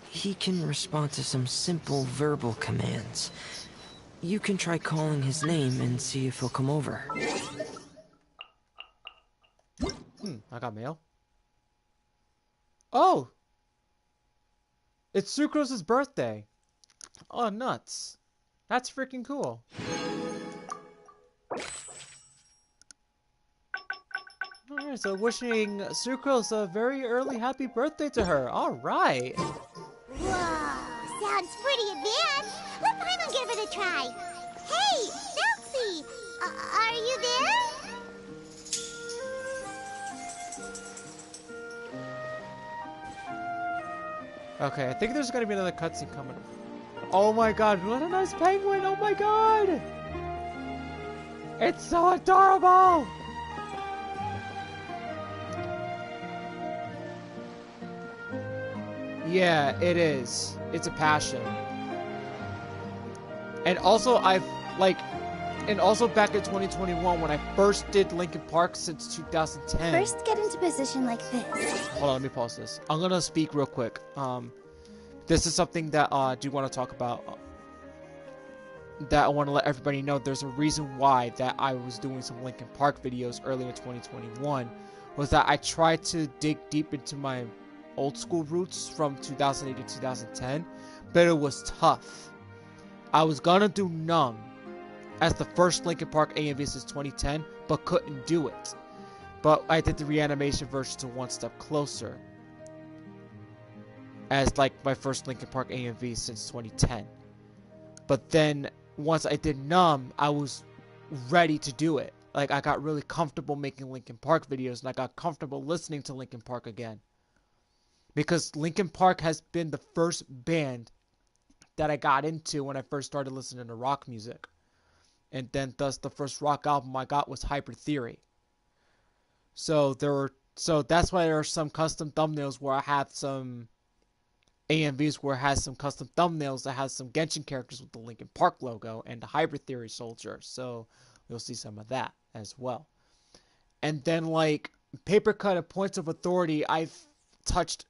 He can respond to some simple verbal commands. You can try calling his name and see if he'll come over. I got mail. Oh! It's Sucrose's birthday. Oh, nuts. That's freaking cool. Alright, so wishing Sucrose a very early happy birthday to her. Alright. whoa, sounds pretty advanced. Let Paimon give it a try. Hey, Lpcruz, are you there? Okay, I think there's gonna be another cutscene coming. Oh my god, what a nice penguin! Oh my god! It's so adorable! Yeah, it is. It's a passion. And also, also back in 2021 when I first did Linkin Park since 2010. First, get into position like this. Hold on, let me pause this. I'm gonna speak real quick. This is something that I do want to talk about. That I want to let everybody know. There's a reason why that I was doing some Linkin Park videos early in 2021. Was that I tried to dig deep into my old school roots from 2008 to 2010, but it was tough. I was gonna do Numb as the first Linkin Park AMV since 2010, but couldn't do it. But I did the reanimation version to One Step Closer as like my first Linkin Park AMV since 2010. But then once I did Numb, I was ready to do it. Like I got really comfortable making Linkin Park videos, and I got comfortable listening to Linkin Park again. Because Linkin Park has been the first band that I got into when I first started listening to rock music. And then thus the first rock album I got was Hyper Theory. So that's why there are some custom thumbnails where I have some AMVs where it has some custom thumbnails that has some Genshin characters with the Linkin Park logo and the Hybrid Theory soldier. So you'll see some of that as well. And then like Paper Cut and Points of Authority, I've touched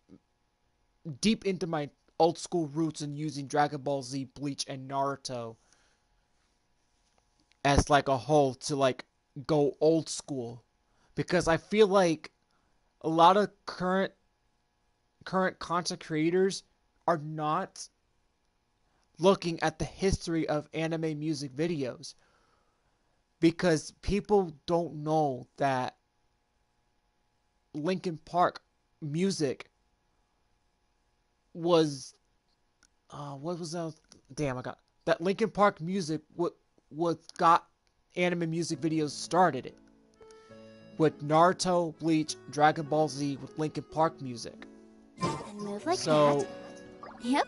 deep into my old school roots in using Dragon Ball Z, Bleach, and Naruto as like a whole to like go old school, because I feel like a lot of current content creators are not looking at the history of anime music videos, because people don't know that Linkin Park music was what was that? Damn, I got that. Linkin Park music what got anime music videos started it, with Naruto, Bleach, Dragon Ball Z with Linkin Park music. And move like So that. Yep.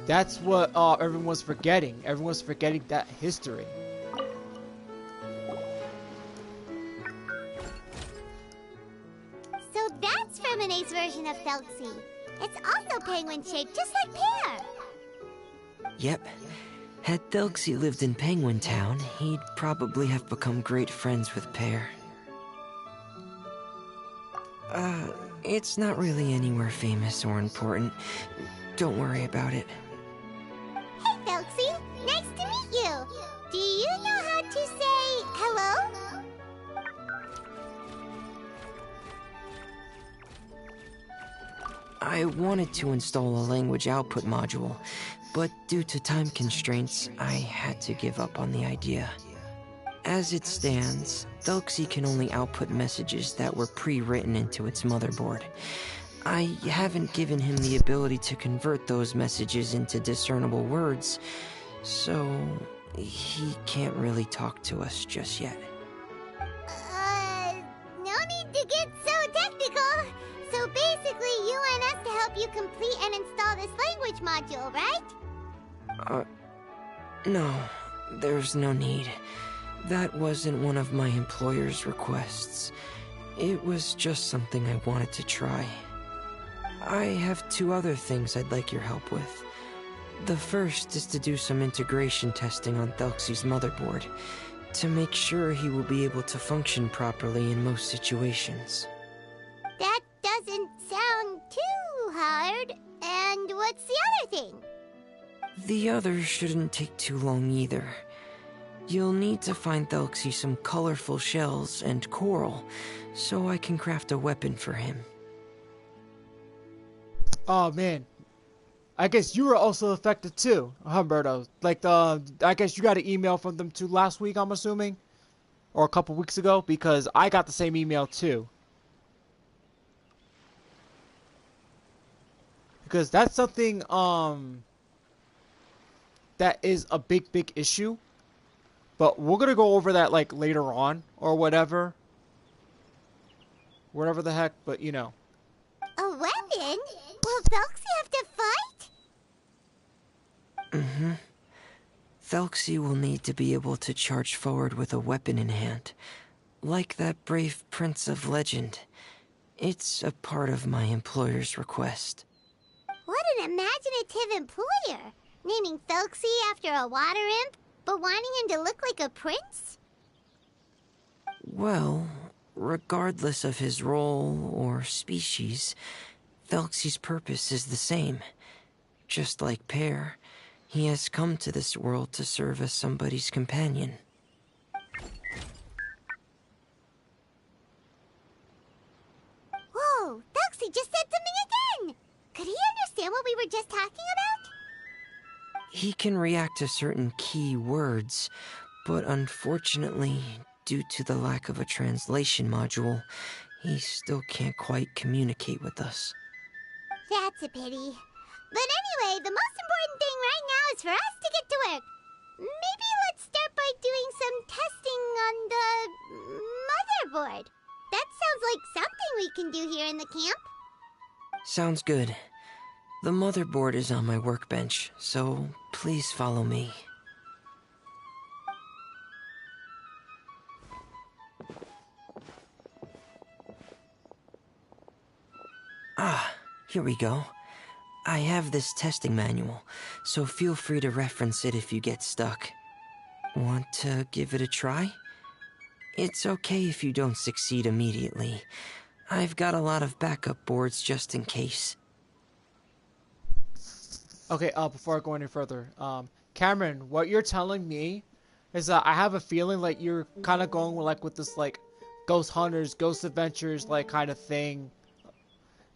that's what everyone's forgetting. Everyone's forgetting that history. So that's Femine's version of Felxie. It's also penguin-shaped, just like Pear. Yep. Had Thelxie lived in Penguin Town, he'd probably have become great friends with Pear. It's not really anywhere famous or important. Don't worry about it. Hey, Felxie. Nice to meet you. Do you know how to say hello? I wanted to install a language output module, but due to time constraints, I had to give up on the idea. As it stands, Thelxie can only output messages that were pre-written into its motherboard. I haven't given him the ability to convert those messages into discernible words, so he can't really talk to us just yet. No need to get so technical. So basically, you want us to help you complete and install this language module, right? No, there's no need. That wasn't one of my employer's requests. It was just something I wanted to try. I have 2 other things I'd like your help with. The first is to do some integration testing on Thelxie's motherboard, to make sure he will be able to function properly in most situations. That doesn't sound too hard. And what's the other thing? The other shouldn't take too long either. You'll need to find Thelxie some colorful shells and coral, so I can craft a weapon for him. Oh man, I guess you were also affected too, Humberto. Like I guess you got an email from them too last week, I'm assuming, or a couple weeks ago, because I got the same email too. Because that's something that is a big issue, but we're gonna go over that like later on or whatever the heck. But you know. A weapon? Will Felxie have to fight? Thelxie will need to be able to charge forward with a weapon in hand, like that brave prince of legend. It's a part of my employer's request. What an imaginative employer! Naming Felxie after a water imp, but wanting him to look like a prince? Well, regardless of his role or species, Thelxie's purpose is the same. Just like Pear, he has come to this world to serve as somebody's companion. Whoa, Felxie just said something again! Could he understand what we were just talking about? He can react to certain key words, but unfortunately, due to the lack of a translation module, he still can't quite communicate with us. That's a pity. But anyway, the most important thing right now is for us to get to work. Maybe let's start by doing some testing on the motherboard. That sounds like something we can do here in the camp. Sounds good. The motherboard is on my workbench, so please follow me. Here we go. I have this testing manual, so feel free to reference it if you get stuck. Want to give it a try? It's okay if you don't succeed immediately. I've got a lot of backup boards just in case. Okay, before I go any further, Cameron, what you're telling me is that I have a feeling like you're kind of going with this like ghost hunters, ghost adventures like kind of thing,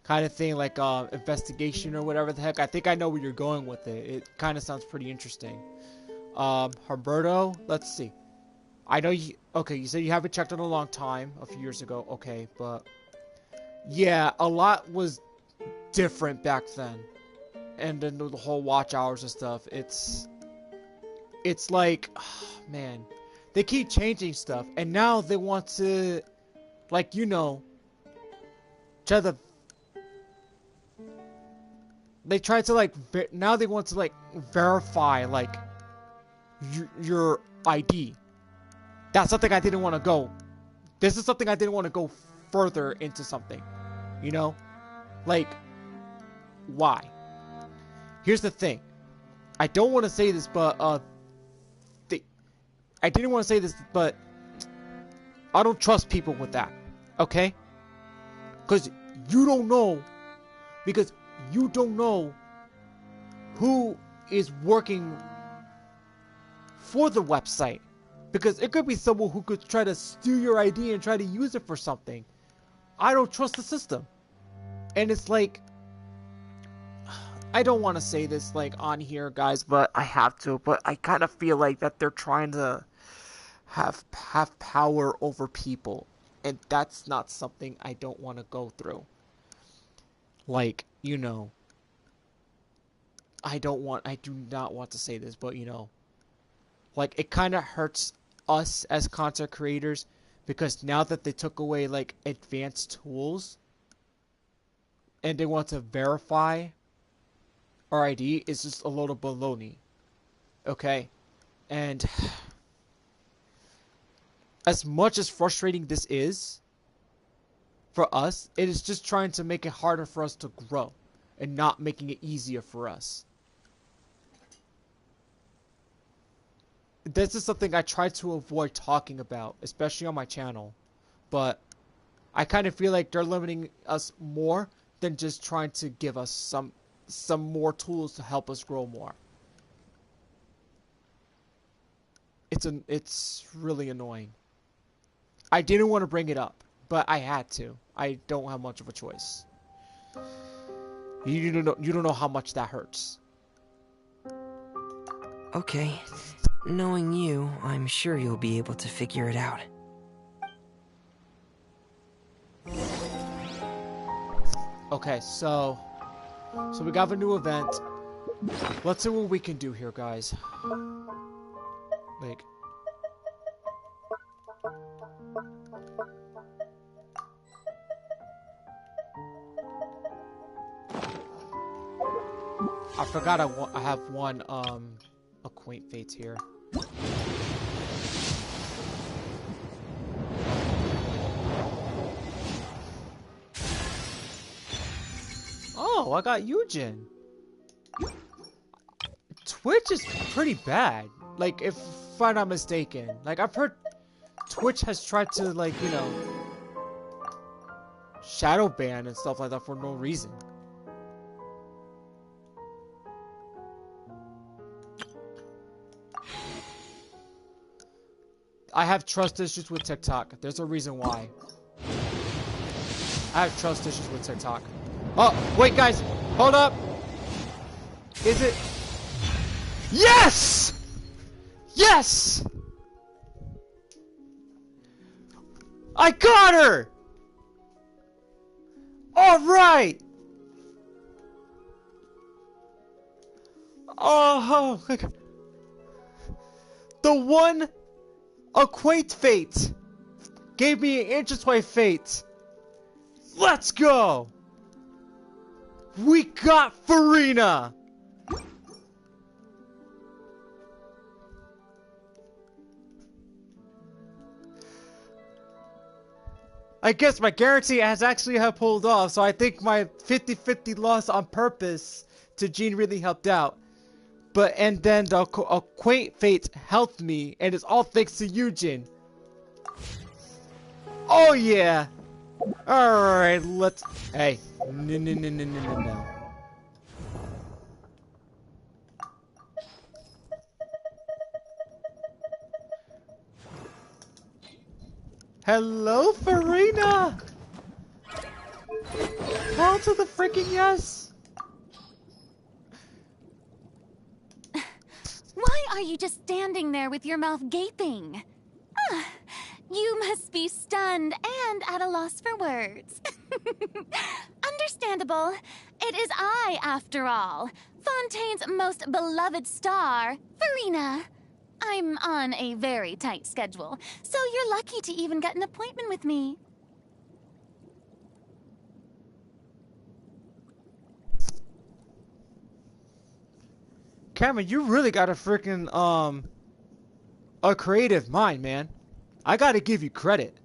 like investigation or whatever the heck. I think I know where you're going with it. It kind of sounds pretty interesting. Humberto, let's see. I know you. Okay, you said you haven't checked in a long time, a few years ago. Okay, but yeah, a lot was different back then. And then the whole watch hours and stuff, it's like, oh, man, they keep changing stuff, and now they want to, like, you know, they try to like, now they want to like verify like your ID. That's something I didn't want to go. This is something I didn't want to go further into something, you know, like, why? Here's the thing. I don't want to say this, but, I didn't want to say this, but I don't trust people with that, okay? Because you don't know who is working for the website. Because it could be someone who could try to steal your ID and try to use it for something. I don't trust the system. And it's like, I don't want to say this like on here, guys, but I have to. But I kind of feel like that they're trying to have power over people, and that's not something I don't want to go through. Like, you know, I do not want to say this, but you know, like, it kind of hurts us as content creators, because now that they took away like advanced tools and they want to verify our ID, is just a load of baloney. Okay? And as much as frustrating this is for us, it is just trying to make it harder for us to grow and not making it easier for us. This is something I try to avoid talking about, especially on my channel. But I kind of feel like they're limiting us more than just trying to give us some more tools to help us grow more. It's really annoying. I didn't want to bring it up, but I had to. I don't have much of a choice. You don't know how much that hurts. Okay. Knowing you, I'm sure you'll be able to figure it out. Okay, so we got a new event. Let's see what we can do here, guys. Like, I forgot I have one acquaint fates here. Oh, I got Eugen. Twitch is pretty bad. Like, if I'm not mistaken. Like, I've heard Twitch has tried to, like, you know, shadow ban and stuff like that for no reason. I have trust issues with TikTok. There's a reason why. I have trust issues with TikTok. Oh, wait, guys. Hold up. Is it? Yes! Yes! I got her! All right! Oh, the one acquaint fate gave me an intertwine fate. Let's go! We got Furina! I guess my guarantee has actually have pulled off, so I think my 50-50 loss on purpose to Jean really helped out. And then the quaint fate helped me, and it's all thanks to you, Jin. Oh yeah! Alright, let's... Hey. No. Hello, Furina! Hell to the freaking yes! Why are you just standing there with your mouth gaping? You must be stunned and at a loss for words. Understandable. It is I, after all. Fontaine's most beloved star, Furina. I'm on a very tight schedule, so you're lucky to even get an appointment with me. Cameron, you really got a freaking, a creative mind, man. I gotta give you credit.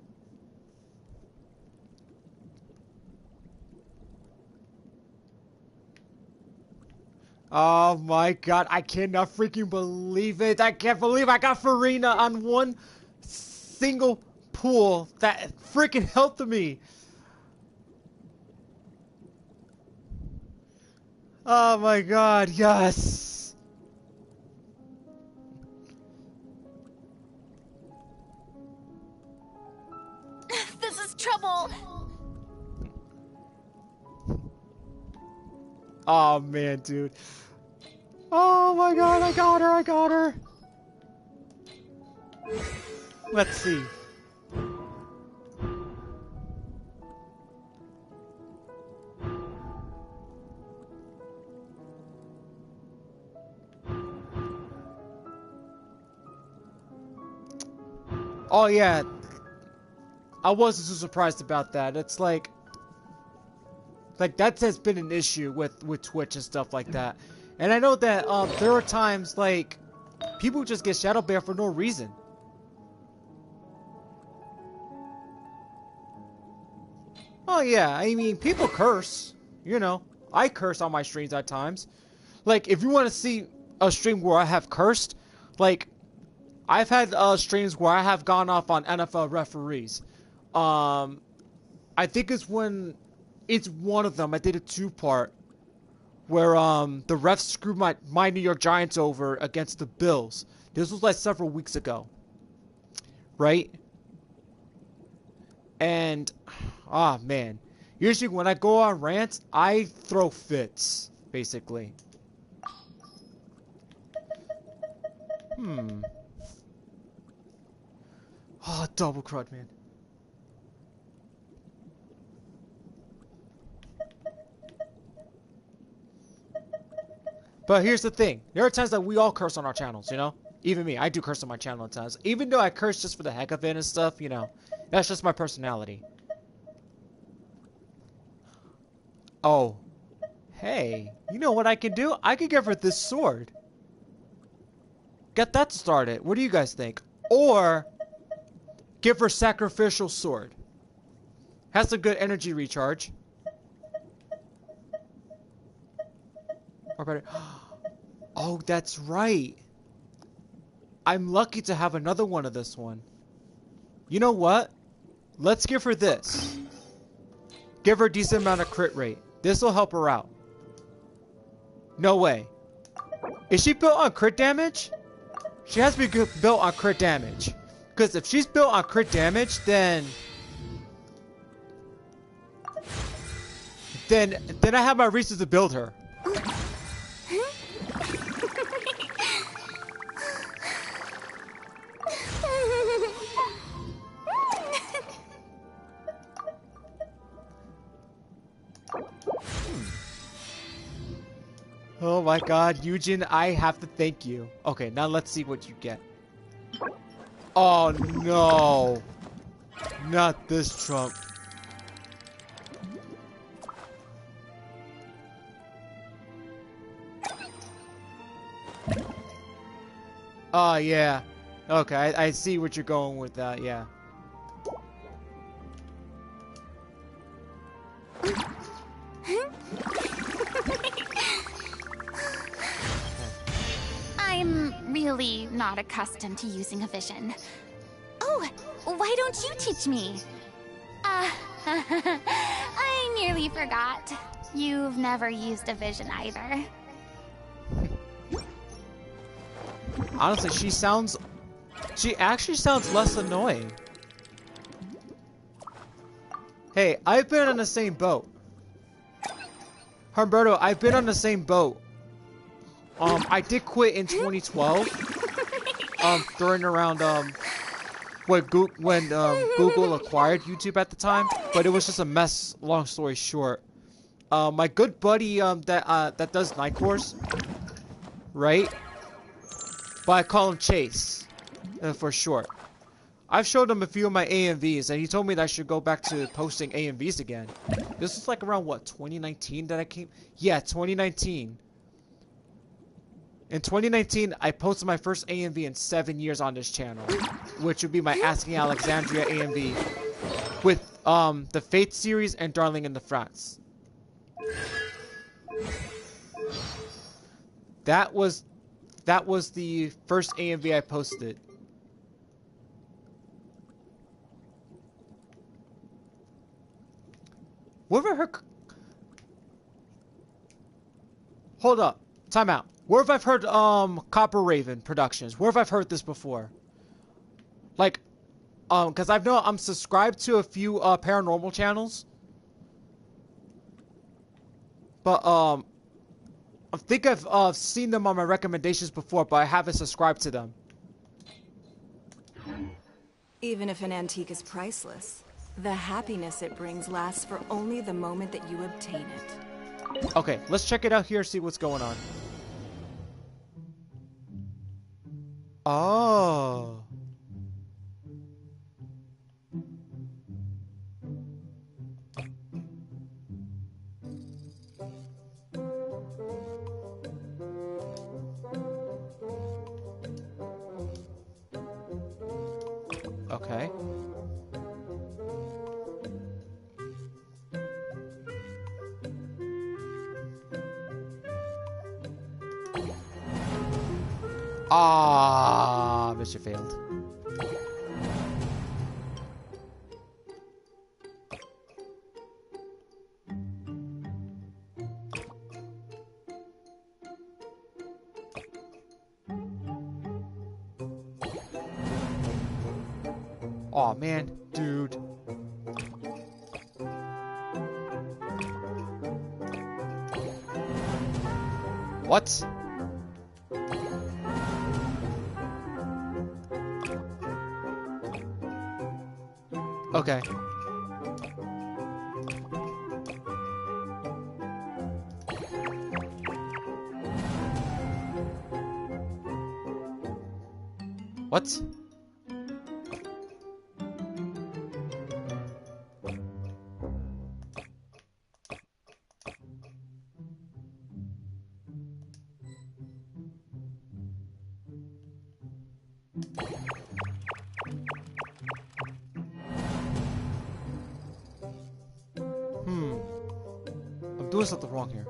Oh my god, I cannot freaking believe it. I can't believe I got Furina on one single pool that freaking helped me. Oh my god, yes. This is trouble. Oh man, dude. Oh my god, I got her. Let's see. Oh yeah. I wasn't so surprised about that. It's like that has been an issue with Twitch and stuff like that. And I know that there are times like people just get shadow banned for no reason. Oh yeah, I mean people curse, you know. I curse on my streams at times. Like if you want to see a stream where I have cursed, like I've had streams where I have gone off on NFL referees. I think it's one of them. I did a 2-part where the refs screwed my New York Giants over against the Bills. This was like several weeks ago, right? And man, usually when I go on rants, I throw fits, basically. Oh, double crud, man. But here's the thing. There are times that we all curse on our channels, you know? Even me. I do curse on my channel at times. Even though I curse just for the heck of it and stuff, you know. That's just my personality. Oh. Hey. You know what I can do? I can give her this sword. Get that started. What do you guys think? Or give her sacrificial sword. Has a good energy recharge. Or better. Oh, that's right. I'm lucky to have another one of this one. You know what? Let's give her this. Give her a decent amount of crit rate. This will help her out. No way. Is she built on crit damage? She has to be built on crit damage. Because if she's built on crit damage, then I have my reasons to build her. Oh my god, Eugen, I have to thank you. Okay, now let's see what you get. Oh no. Not this Trump. Oh yeah. Okay, I see what you're going with that, yeah. I'm really not accustomed to using a vision. Oh, why don't you teach me? I nearly forgot. You've never used a vision either. Honestly, she actually sounds less annoying. Hey, I've been on the same boat. Humberto, I've been on the same boat. I did quit in 2012. During around when Google acquired YouTube at the time, but it was just a mess. Long story short, my good buddy that does night course, right? But I call him Chase, for short. I've showed him a few of my AMVs, and he told me that I should go back to posting AMVs again. This was like around, what, 2019 that I came? Yeah, 2019. In 2019, I posted my first AMV in 7 years on this channel, which would be my Asking Alexandria AMV with the Fate series and Darling in the France. That was the first AMV I posted. Where have I heard? Hold up. Time out. Where have I heard Copper Raven Productions? Where have I heard this before? Like, because I'm subscribed to a few paranormal channels. But I think I've seen them on my recommendations before, but I haven't subscribed to them. Even if an antique is priceless, the happiness it brings lasts for only the moment that you obtain it. Okay, let's check it out here, see what's going on. Oh. Okay. Ah, mission failed. Aw, man, dude. What? Okay. What? I'm doing something wrong here.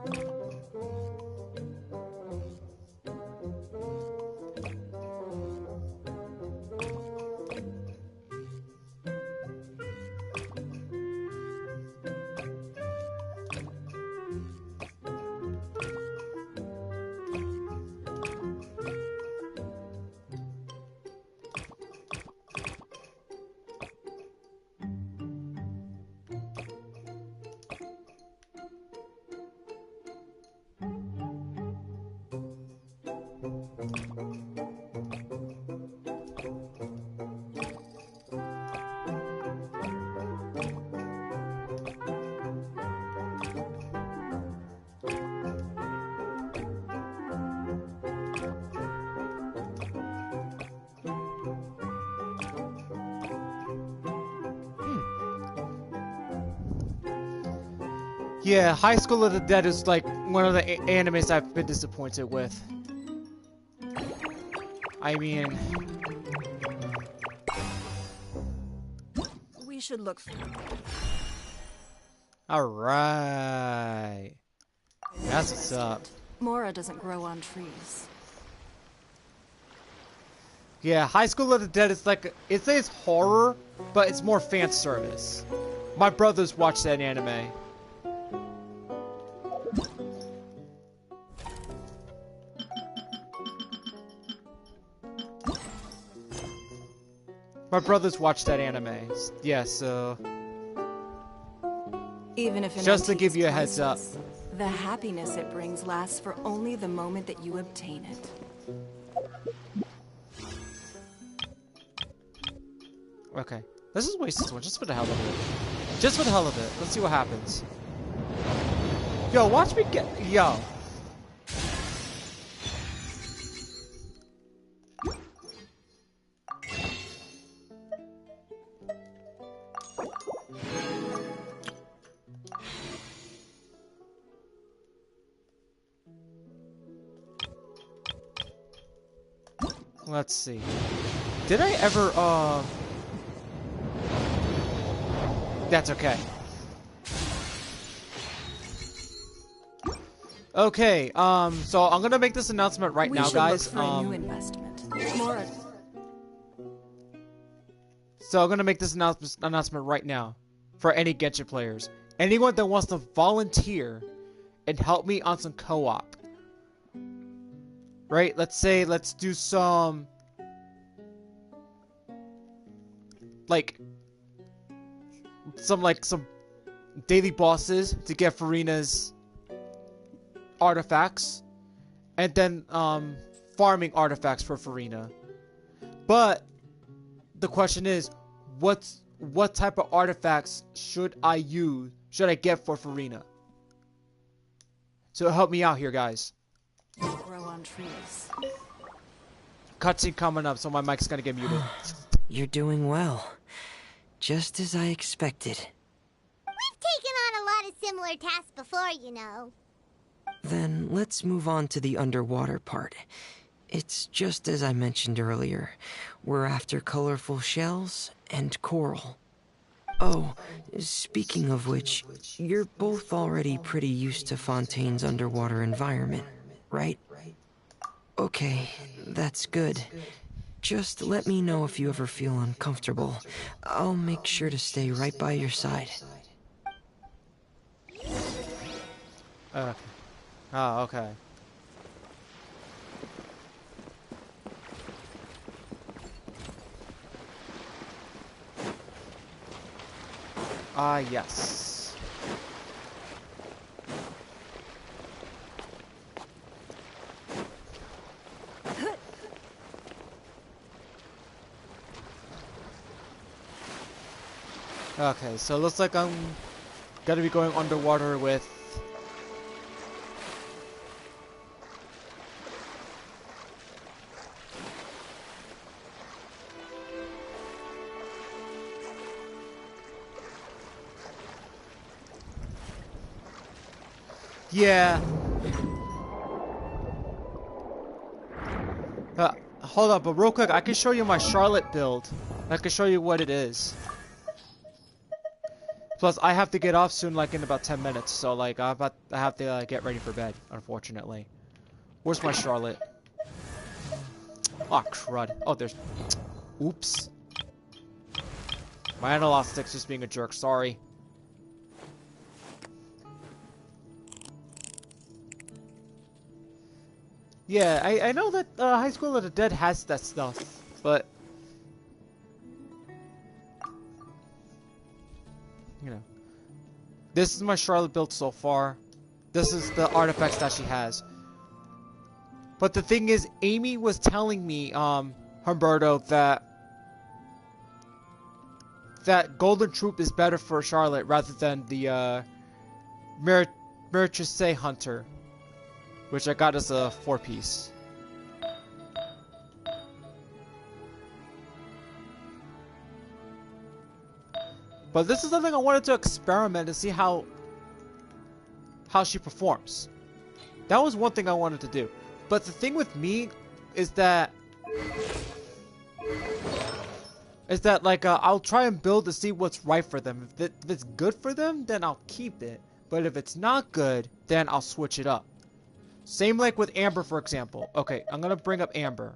Yeah, High School of the Dead is like one of the animes I've been disappointed with. I mean, We should look for... all right. That's what's up. Mora doesn't grow on trees. Yeah, High School of the Dead is like, it says horror, but it's more fan service. My brothers watch that anime. My brothers watch that anime. Yeah, so... Even if an just to antique give is you a heads up. priceless, the happiness it brings lasts for only the moment that you obtain it. Okay. Let's just waste this one, just for the hell of it. Just for the hell of it. Let's see what happens. Yo, watch me get... Yo. Let's see. Did I ever, That's okay. Okay, so I'm gonna make this announcement right now, guys. Look for a new investment. Mora. So I'm gonna make this announcement right now for any Genshin players. Anyone that wants to volunteer and help me on some co-op. Right? Let's do some some daily bosses to get Furina's artifacts, and then farming artifacts for Furina. But the question is, what type of artifacts should I get for Furina? So help me out here, guys. Grow on trees. Cutscene coming up, so my mic's gonna get muted. You're doing well. Just as I expected. We've taken on a lot of similar tasks before, you know. Then let's move on to the underwater part. It's just as I mentioned earlier. We're after colorful shells and coral. Oh, speaking of which, you're both already pretty used to Fontaine's underwater environment, right? Okay, that's good. Just let me know if you ever feel uncomfortable. I'll make sure to stay right by your side. Oh, okay. Yes. Okay, so it looks like I'm gonna be going underwater with... Yeah. Hold up, but real quick, I can show you my Charlotte build. I can show you what it is. Plus, I have to get off soon, like in about 10 minutes. So, like, I have to get ready for bed, unfortunately. Where's my Charlotte? Oh, crud. Oh, there's... Oops. My analog stick's just being a jerk. Sorry. Yeah, I know that High School of the Dead has that stuff, but... You know. This is my Charlotte build so far. This is the artifacts that she has. But the thing is, Amy was telling me, Humberto, that Golden Troop is better for Charlotte rather than the, Merchase Hunter. Which I got as a 4-piece. But this is something I wanted to experiment and see how she performs. That was one thing I wanted to do. But the thing with me is that like I'll try and build to see what's right for them. If it's good for them, then I'll keep it. But if it's not good, then I'll switch it up. Same like with Amber, for example. Okay, I'm gonna bring up Amber.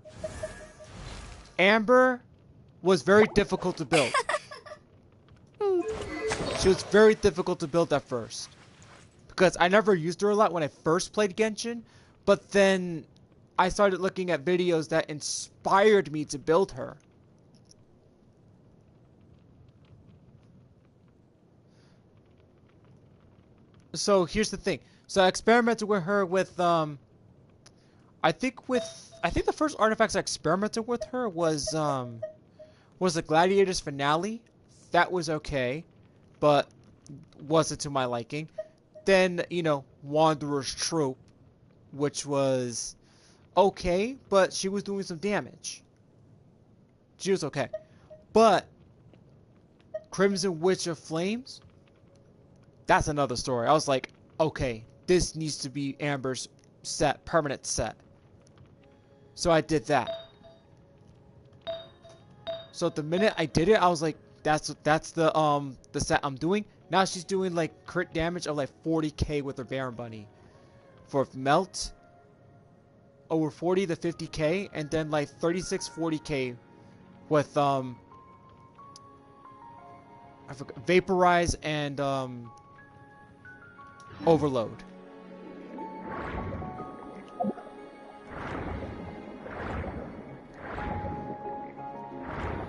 Amber was very difficult to build. She was very difficult to build at first. Because I never used her a lot when I first played Genshin. But then I started looking at videos that inspired me to build her. So here's the thing. So I experimented with her with I think the first artifacts I experimented with her was the Gladiator's Finale. That was okay, but wasn't to my liking. Then, you know, Wanderer's Troop, which was okay, but she was doing some damage. She was okay. But Crimson Witch of Flames, that's another story. I was like, okay, this needs to be Amber's set, permanent set. So I did that. So the minute I did it, I was like, that's the set I'm doing. Now she's doing like crit damage of like 40k with her Baron Bunny. For Melt, over 40 to 50k, and then like 36, 40k with I forgot, Vaporize and Overload.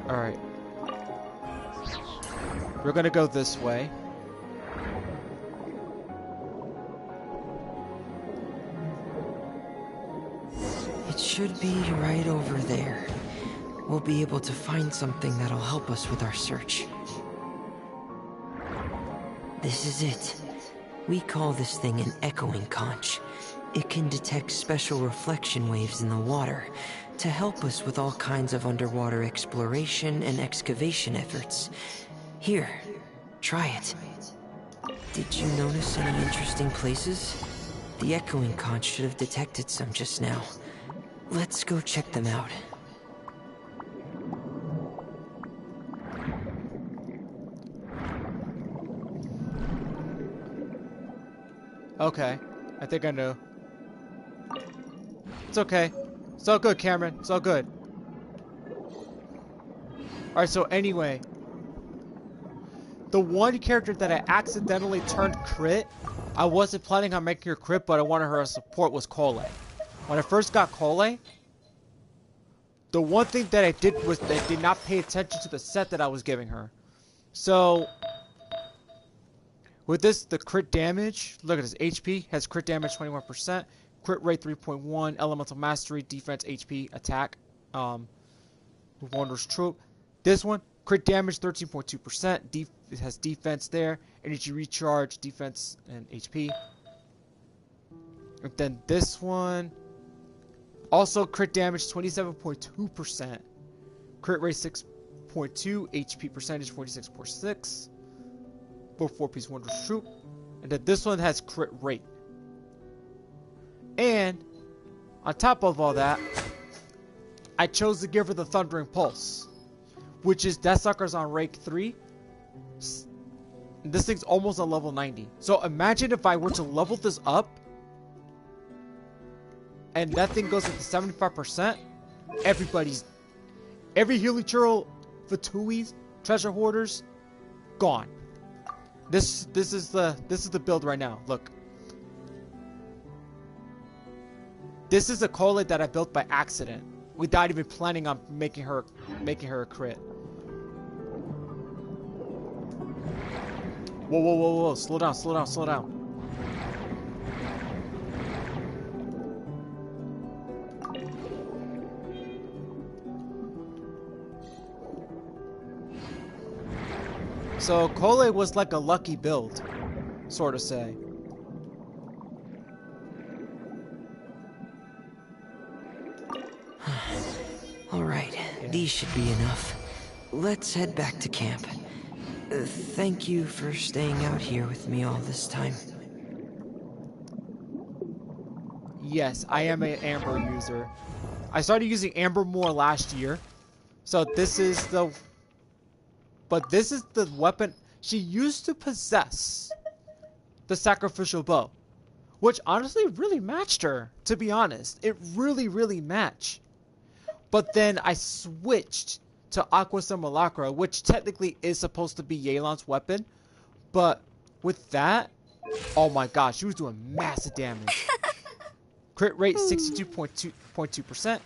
Alright. We're gonna go this way. It should be right over there. We'll be able to find something that'll help us with our search. This is it. We call this thing an echoing conch. It can detect special reflection waves in the water to help us with all kinds of underwater exploration and excavation efforts. Here, try it. Did you notice any interesting places? The echoing conch should have detected some just now. Let's go check them out. Okay, I think I know. It's okay. It's all good, Cameron. It's all good. Alright, so anyway. The one character that I accidentally turned crit, I wasn't planning on making her crit, but I wanted her as support, was Cole. When I first got Cole, the one thing that I did was that I did not pay attention to the set that I was giving her. So, with this, the crit damage, look at this, HP has crit damage 21%, crit rate 3.1, elemental mastery, defense, HP, attack, Wanderer's Troop. This one, crit damage 13.2%, it has defense there, energy recharge, defense, and HP. And then this one, also crit damage 27.2%, crit rate 6.2, HP percentage 46.6. For 4-piece Wanderer's Troop. And then this one has crit rate. And on top of all that, I chose to give her the Thundering Pulse, which is that sucker's on rank 3. This thing's almost a level 90. So imagine if I were to level this up and that thing goes up to 75%, every Helichurl, Fatuis, treasure hoarders, gone. This is the build right now. Look. This is a Cole that I built by accident, without even planning on making her a crit. Whoa, whoa, whoa, whoa! Slow down, slow down, slow down. So Cole was like a lucky build, sort of say. Alright, these should be enough. Let's head back to camp. Thank you for staying out here with me all this time. Yes, I am an Amber user. I started using Amber more last year. So this is the... But this is the weapon she used to possess the sacrificial bow, which honestly really matched her, to be honest. It really matched. But then I switched to Aqua Simulacra, which technically is supposed to be Yelan's weapon, but with that, oh my gosh, she was doing massive damage. Crit rate 62.2%.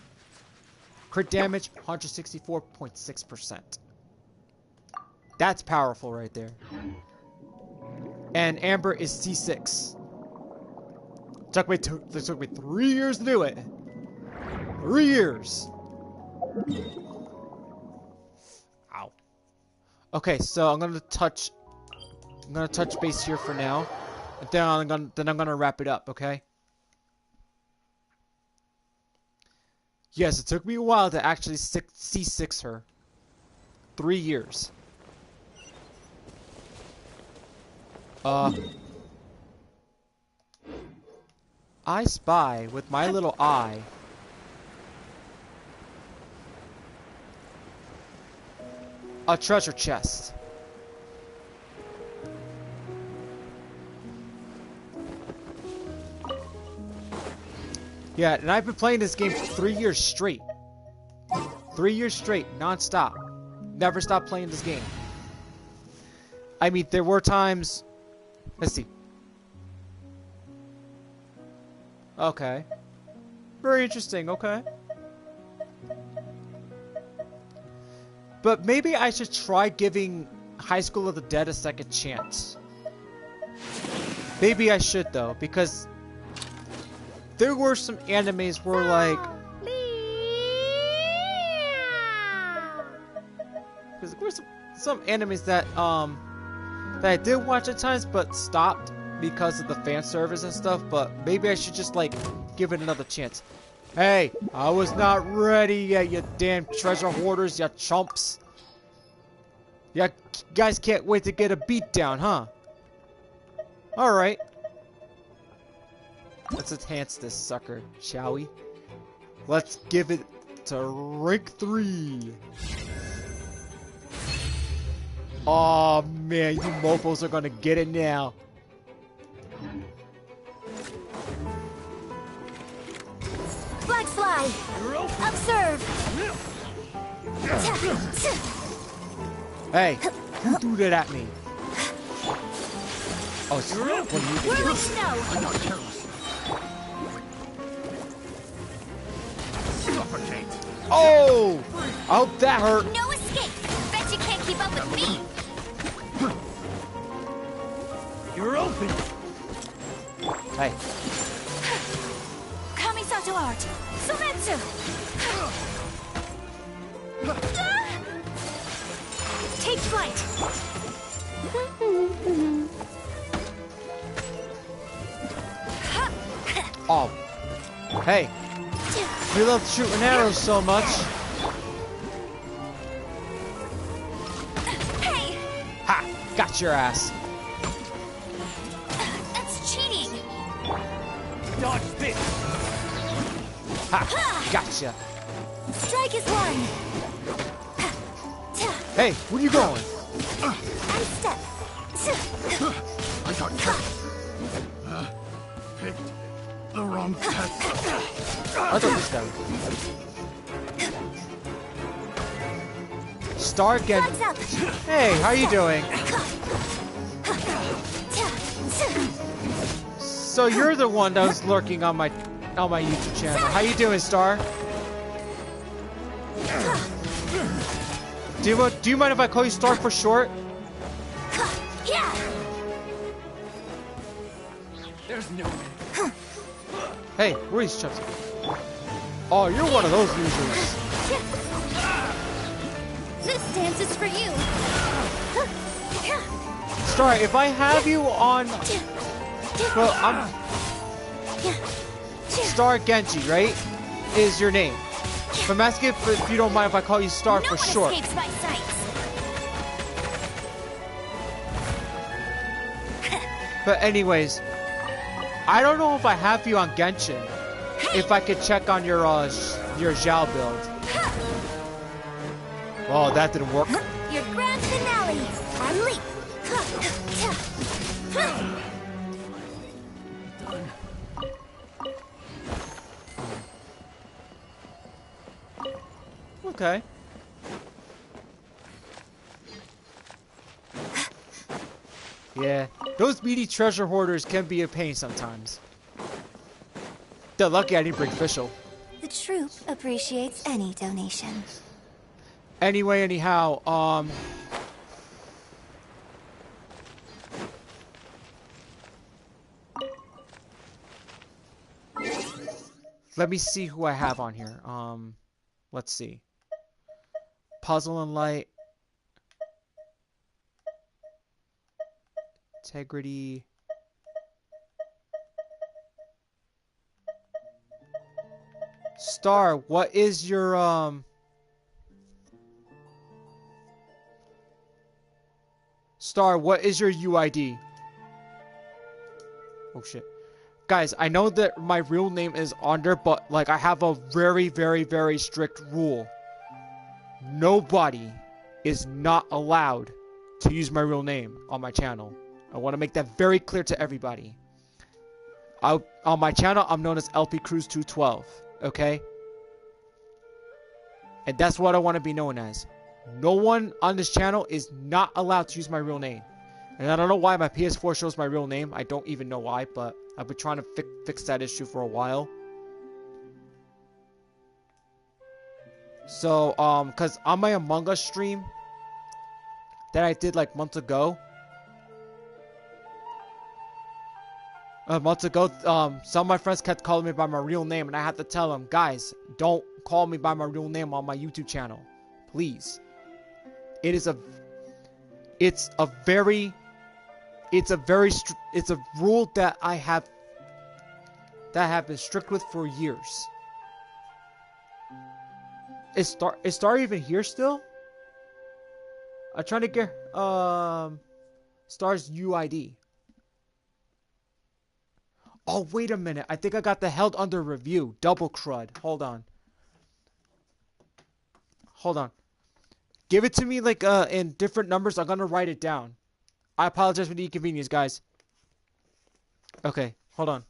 Crit damage 164.6%. That's powerful right there. And Amber is C6. It took me 3 years to do it. 3 years. Ow. Okay, so I'm gonna touch base here for now, and then I'm gonna wrap it up. Okay. Yes, it took me a while to actually C6 her. 3 years. I spy with my little eye a treasure chest. Yeah, and I've been playing this game for 3 years straight. 3 years straight, non-stop. Never stopped playing this game. I mean, there were times... Let's see. Okay. Very interesting, okay. But maybe I should try giving High School of the Dead a second chance. Maybe I should, though, because there were some animes where, like... Because there were some animes that I did watch at times, but stopped because of the fan service and stuff, but maybe I should just, like, give it another chance. Hey, I was not ready yet, you damn treasure hoarders, you chumps. You guys can't wait to get a beat down, huh? Alright. Let's enhance this sucker, shall we? Let's give it to rank 3. Oh man, you mofos are gonna get it now. Black fly! Observe! Hey, who threw that at me? Oh, it's one of you. We're like snow! I'm not careless. Suffocate. Oh! I hope that hurt. No escape! Bet you can't keep up with me! You're open. Hey. Kamisato art! Sumetsu! Take flight! Oh. Hey. We love shooting arrows so much. Hey! Ha! Got your ass. That's cheating! Dodge this. Ha! Gotcha. Strike is one! Hey, where you going? And step! I got careless. Picked the wrong test. I thought this guy was... Star again. Flags up! Hey, how you doing? So you're the one that was lurking on my YouTube channel. How you doing, Star? Do you mind if I call you Star for short? Yeah! There's no way. Hey, where are these chumps? Oh, you're one of those losers. This dance is for you! Star, if I have you on... Well, I'm... Star Genji, right? Is your name. So I'm asking if you don't mind if I call you Star for short. Escapes my sights. But anyways, I don't know if I have you on Genshin. If I could check on your Zhao build. Oh, that didn't work. Your grand finale! And leap! Okay. Yeah, those meaty treasure hoarders can be a pain sometimes. They're lucky I didn't bring official. The troop appreciates any donation. Anyway, anyhow, let me see who I have on here. Let's see. Puzzle and Light. Integrity. Star, what is your, Star, what is your UID? Oh, shit. Guys, I know that my real name is under, but, like, I have a very, very, very strict rule. Nobody is not allowed to use my real name on my channel. I want to make that very clear to everybody. On my channel, I'm known as Lpcruz212, okay? And that's what I want to be known as. No one on this channel is not allowed to use my real name. And I don't know why my PS4 shows my real name. I don't even know why, but I've been trying to fix that issue for a while. So, because on my Among Us stream that I did like months ago, some of my friends kept calling me by my real name, and I had to tell them, guys, don't call me by my real name on my YouTube channel, please. It's a rule that I have been strict with for years. Is Star even here still? I'm trying to get Star's UID. Oh, wait a minute. I think I got the held under review. Double crud. Hold on. Hold on. Give it to me like in different numbers. I'm gonna write it down. I apologize for the inconvenience, guys. Okay, hold on.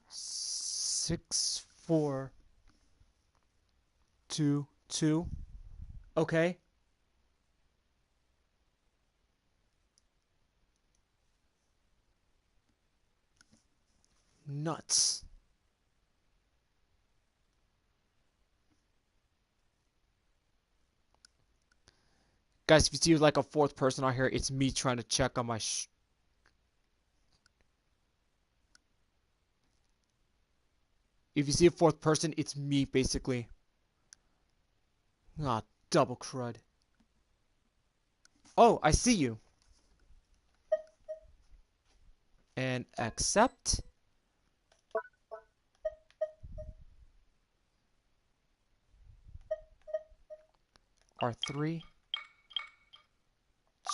6422. Okay. Nuts. Guys, if you see like a fourth person out here, it's me trying to check on my if you see a fourth person, it's me basically. Ah, double crud. Oh, I see you. And accept. R3.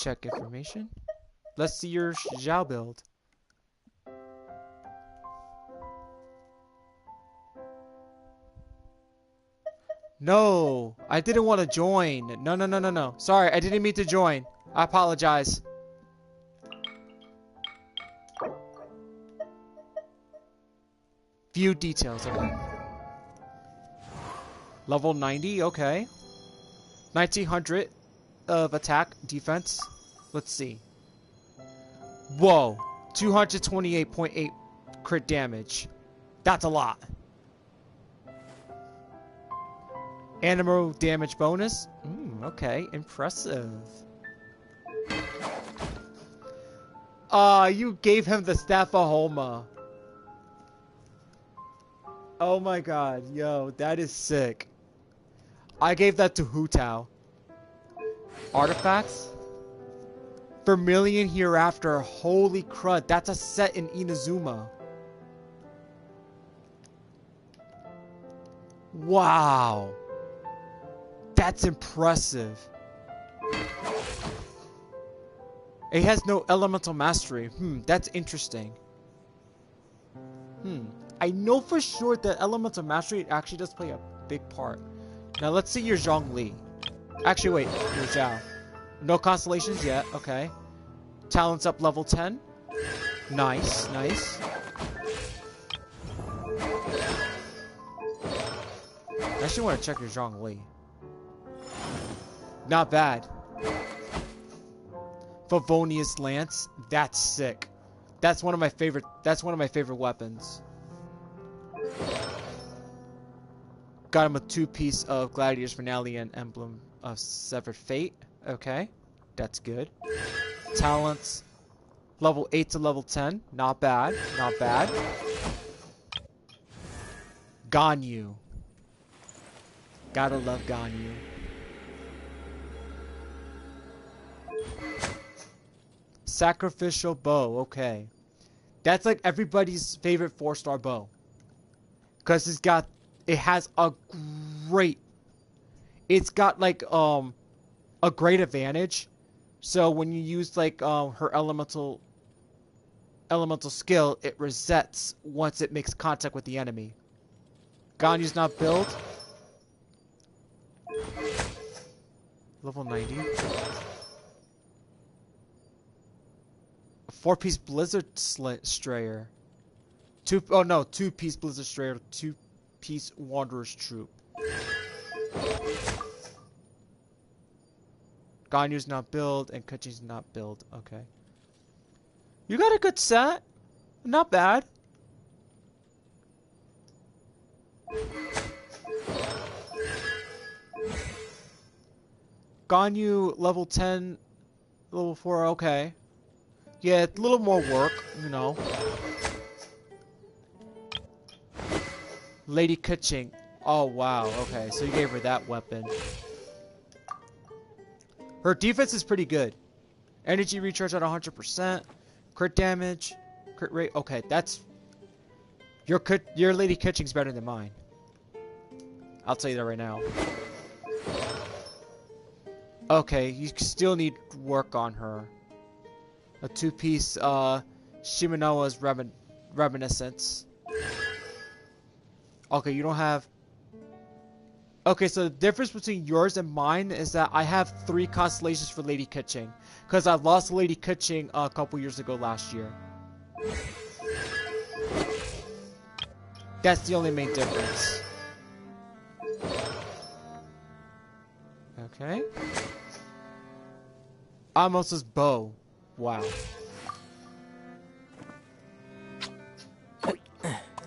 Check information. Let's see your Zhao build. No, I didn't want to join. No. Sorry, I didn't mean to join. I apologize. View details, okay. Level 90, okay. 1900 of attack, defense. Let's see. Whoa, 228.8 crit damage. That's a lot. Animal damage bonus. Okay, impressive. You gave him the Staff of Homa. Oh my god, yo, that is sick. I gave that to Hu Tao. Artifacts? Vermilion Hereafter. Holy crud, that's a set in Inazuma. Wow. That's impressive. It has no elemental mastery. That's interesting. I know for sure that elemental mastery actually does play a big part. Now let's see your Zhongli. Actually, wait, your Zhao. No constellations yet. Okay. Talents up level 10. Nice, nice. I actually want to check your Zhongli. Not bad. Favonius Lance. That's sick. That's one of my favorite. That's one of my favorite weapons. Got him a 2-piece of Gladiator's Finale and Emblem of Severed Fate. Okay, that's good. Talents. Level 8 to level 10. Not bad. Not bad. Ganyu. Gotta love Ganyu. Sacrificial bow. Okay. That's like everybody's favorite 4-star bow. Because it has a great, it's got like a great advantage. So when you use like her elemental skill, it resets once it makes contact with the enemy. Ganyu's not built. Level 90. A 4-piece Blizzard Strayer. 2-piece Blizzard Strayer, 2-piece Wanderer's Troop. Ganyu's not built, and Kuchi's not built. Okay. You got a good set. Not bad. Ganyu, level 10, level 4, okay. Yeah, a little more work, you know. Lady Kuching. Oh, wow, okay, so you gave her that weapon. Her defense is pretty good. Energy recharge at 100%. Crit damage. Crit rate. Okay, that's... Your Lady Kuching's better than mine. I'll tell you that right now. Okay, you still need work on her. A 2-piece Shimanoa's Reminiscence. Okay, you don't have... Okay, so the difference between yours and mine is that I have 3 constellations for Lady Kuching. Because I lost Lady Kuching a couple years ago last year. That's the only main difference. Okay. Amos's bow. Wow.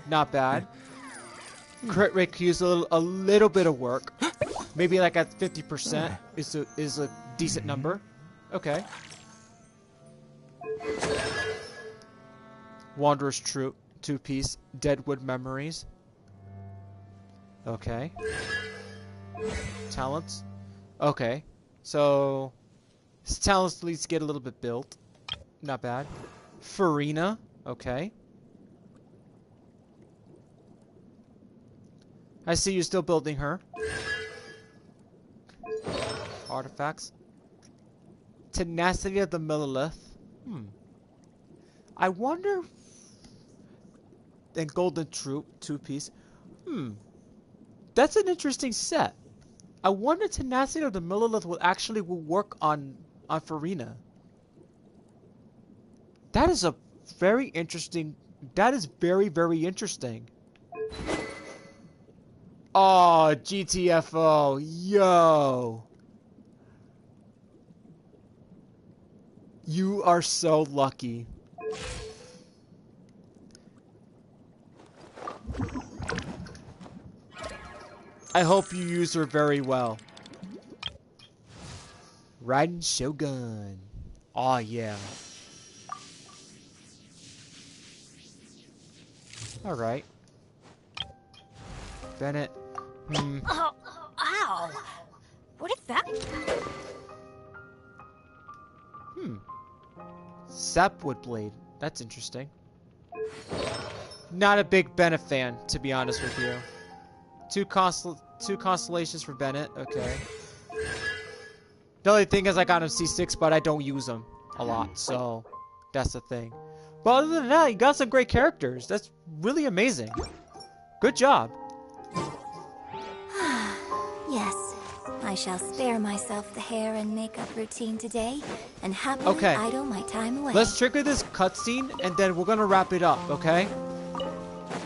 Not bad. Crit rate could use a little bit of work. Maybe like at 50% is a decent number. Okay. Wanderer's Troop, 2-piece, Deadwood Memories. Okay. Talents. Okay. So his talents at least get a little bit built. Not bad. Furina. Okay. I see you still building her. Artifacts. Tenacity of the Millilith. I wonder... And Golden Troop, 2-piece. That's an interesting set. I wonder Tenacity of the Millilith will actually work on Furina. That is a very interesting... That is very, very interesting. Oh, GTFO. Yo. You are so lucky. I hope you use her very well. Riding Shogun. Oh, yeah. Alright. Bennett. Oh, ow! What is that? Sapwood Blade. That's interesting. Not a big Bennett fan, to be honest with you. Two constellations for Bennett. Okay. The only thing is I got him C6, but I don't use him a lot, so that's the thing. But other than that, you got some great characters. That's really amazing. Good job. Yes, I shall spare myself the hair and makeup routine today, and happily idle my time away. Let's trigger this cutscene, and then we're gonna wrap it up, okay?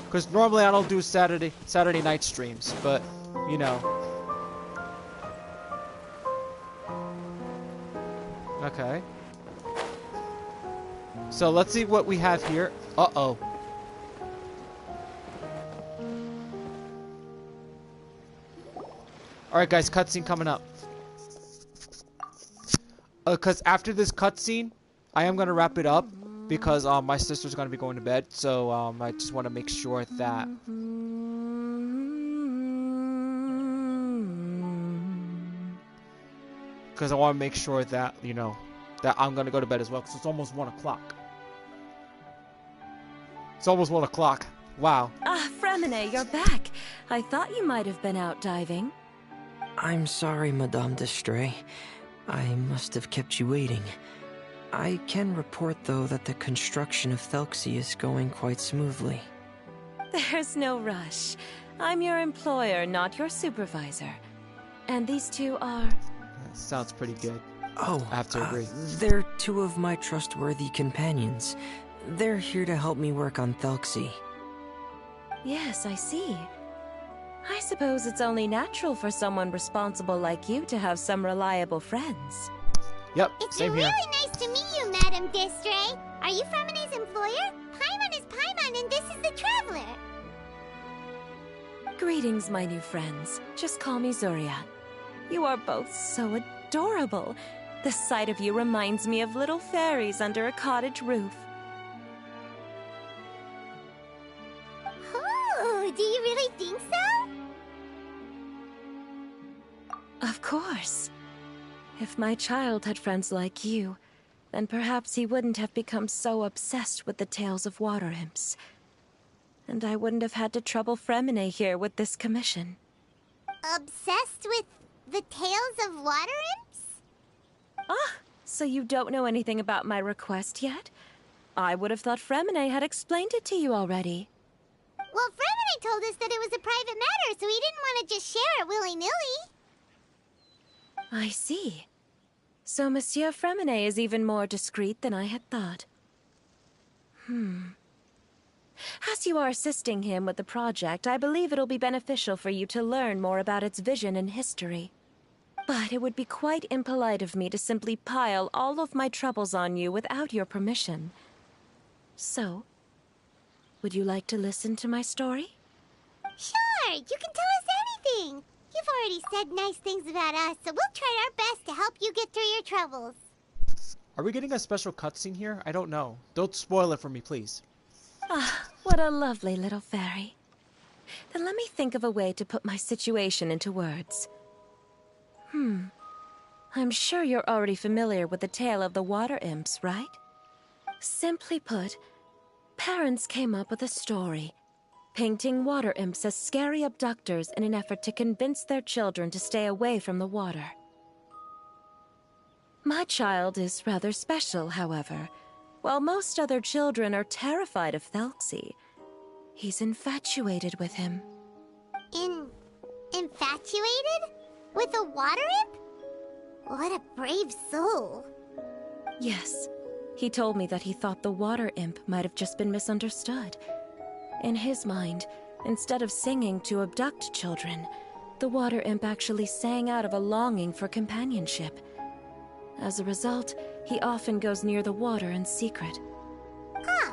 Because normally I don't do Saturday night streams, but you know. Okay. So let's see what we have here. Uh-oh. Alright guys, cutscene coming up. Because after this cutscene, I am going to wrap it up. Because my sister's going to be going to bed. So I just want to make sure that... Because I want to make sure that, you know, that I'm going to go to bed as well. Because it's almost 1 o'clock. It's almost 1 o'clock. Wow. Ah, Fremine, you're back. I thought you might have been out diving. I'm sorry, Madame d'Estray. I must have kept you waiting. I can report, though, that the construction of Thelxie is going quite smoothly. There's no rush. I'm your employer, not your supervisor. And these two are... That sounds pretty good. Oh, I have to agree. They're two of my trustworthy companions. They're here to help me work on Thelxie. Yes, I see. I suppose it's only natural for someone responsible like you to have some reliable friends. Yep, It's same really here. nice to meet you, Madame d'Estray. Are you Fremine's employer? Paimon is Paimon, and this is the Traveler. Greetings, my new friends. Just call me Zuria. You are both so adorable. The sight of you reminds me of little fairies under a cottage roof. Oh, do you really think so? Of course. If my child had friends like you, then perhaps he wouldn't have become so obsessed with the tales of water imps. And I wouldn't have had to trouble Fremine here with this commission. Obsessed with the tales of water imps? Ah, so you don't know anything about my request yet? I would have thought Fremine had explained it to you already. Well, Fremine told us that it was a private matter, so he didn't want to just share it willy-nilly. I see. So Monsieur Fremine is even more discreet than I had thought. As you are assisting him with the project, I believe it'll be beneficial for you to learn more about its vision and history. But it would be quite impolite of me to simply pile all of my troubles on you without your permission. So, would you like to listen to my story? Sure, you can tell us anything. You've already said nice things about us, so we'll try our best to help you get through your troubles. Are we getting a special cutscene here? I don't know. Don't spoil it for me, please. Ah, what a lovely little fairy. Then let me think of a way to put my situation into words. I'm sure you're already familiar with the tale of the water imps, right? Simply put, parents came up with a story, painting water imps as scary abductors in an effort to convince their children to stay away from the water. My child is rather special, however. While most other children are terrified of Thelxie, he's infatuated with him. Infatuated? With a water imp? What a brave soul. Yes, he told me that he thought the water imp might have just been misunderstood. In his mind, instead of singing to abduct children, the water imp actually sang out of a longing for companionship. As a result, he often goes near the water in secret. Huh.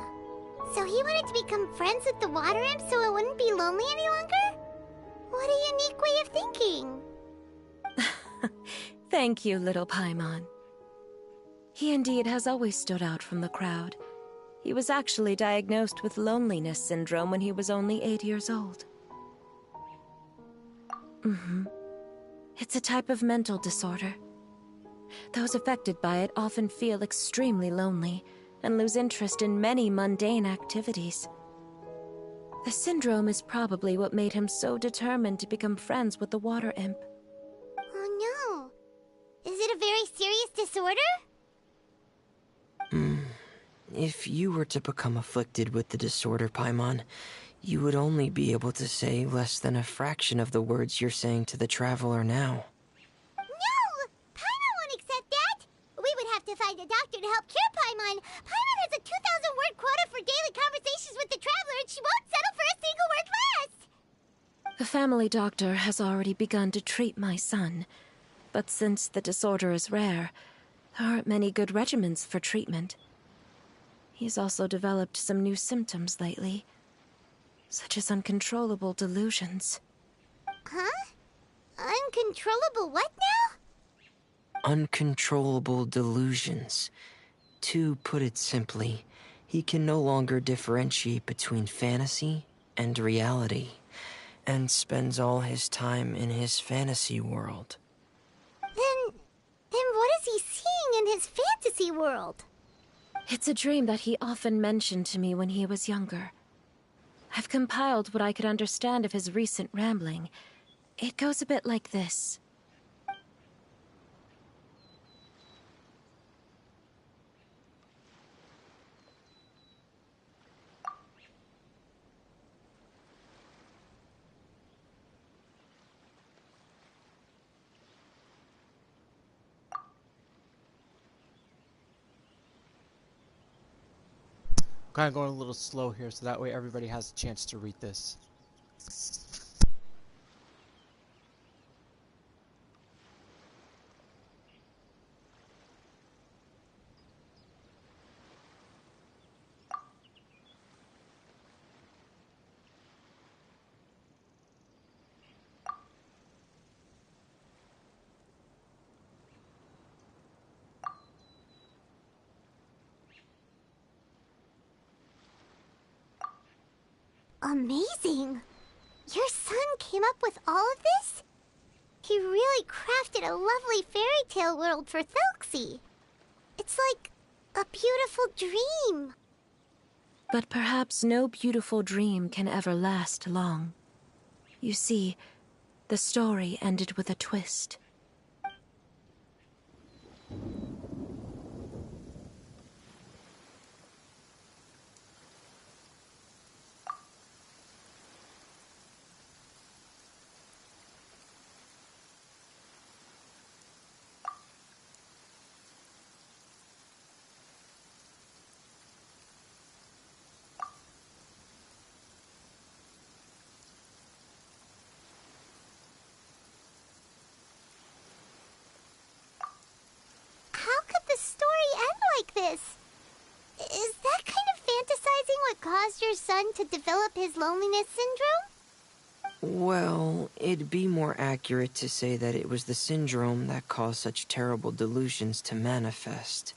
So he wanted to become friends with the water imp so it wouldn't be lonely any longer? What a unique way of thinking. Thank you, little Paimon. He indeed has always stood out from the crowd. He was actually diagnosed with loneliness syndrome when he was only 8 years old. It's a type of mental disorder. Those affected by it often feel extremely lonely and lose interest in many mundane activities. The syndrome is probably what made him so determined to become friends with the water imp. Oh no. Is it a very serious disorder? If you were to become afflicted with the disorder, Paimon, you would only be able to say less than a fraction of the words you're saying to the Traveler now. No! Paimon won't accept that! We would have to find a doctor to help cure Paimon. Paimon has a 2,000-word quota for daily conversations with the Traveler, and she won't settle for a single word less! The family doctor has already begun to treat my son, but since the disorder is rare, there aren't many good regimens for treatment. He's also developed some new symptoms lately, such as uncontrollable delusions. Huh? Uncontrollable what now? Uncontrollable delusions. To put it simply, he can no longer differentiate between fantasy and reality, and spends all his time in his fantasy world. Then what is he seeing in his fantasy world? It's a dream that he often mentioned to me when he was younger. I've compiled what I could understand of his recent rambling. It goes a bit like this. Kind of going a little slow here, so that way everybody has a chance to read this. Amazing! Your son came up with all of this? He really crafted a lovely fairy tale world for Thelxie. It's like a beautiful dream. But perhaps no beautiful dream can ever last long. You see, the story ended with a twist. How could the story end like this? Is that kind of fantasizing what caused your son to develop his loneliness syndrome? Well, it'd be more accurate to say that it was the syndrome that caused such terrible delusions to manifest.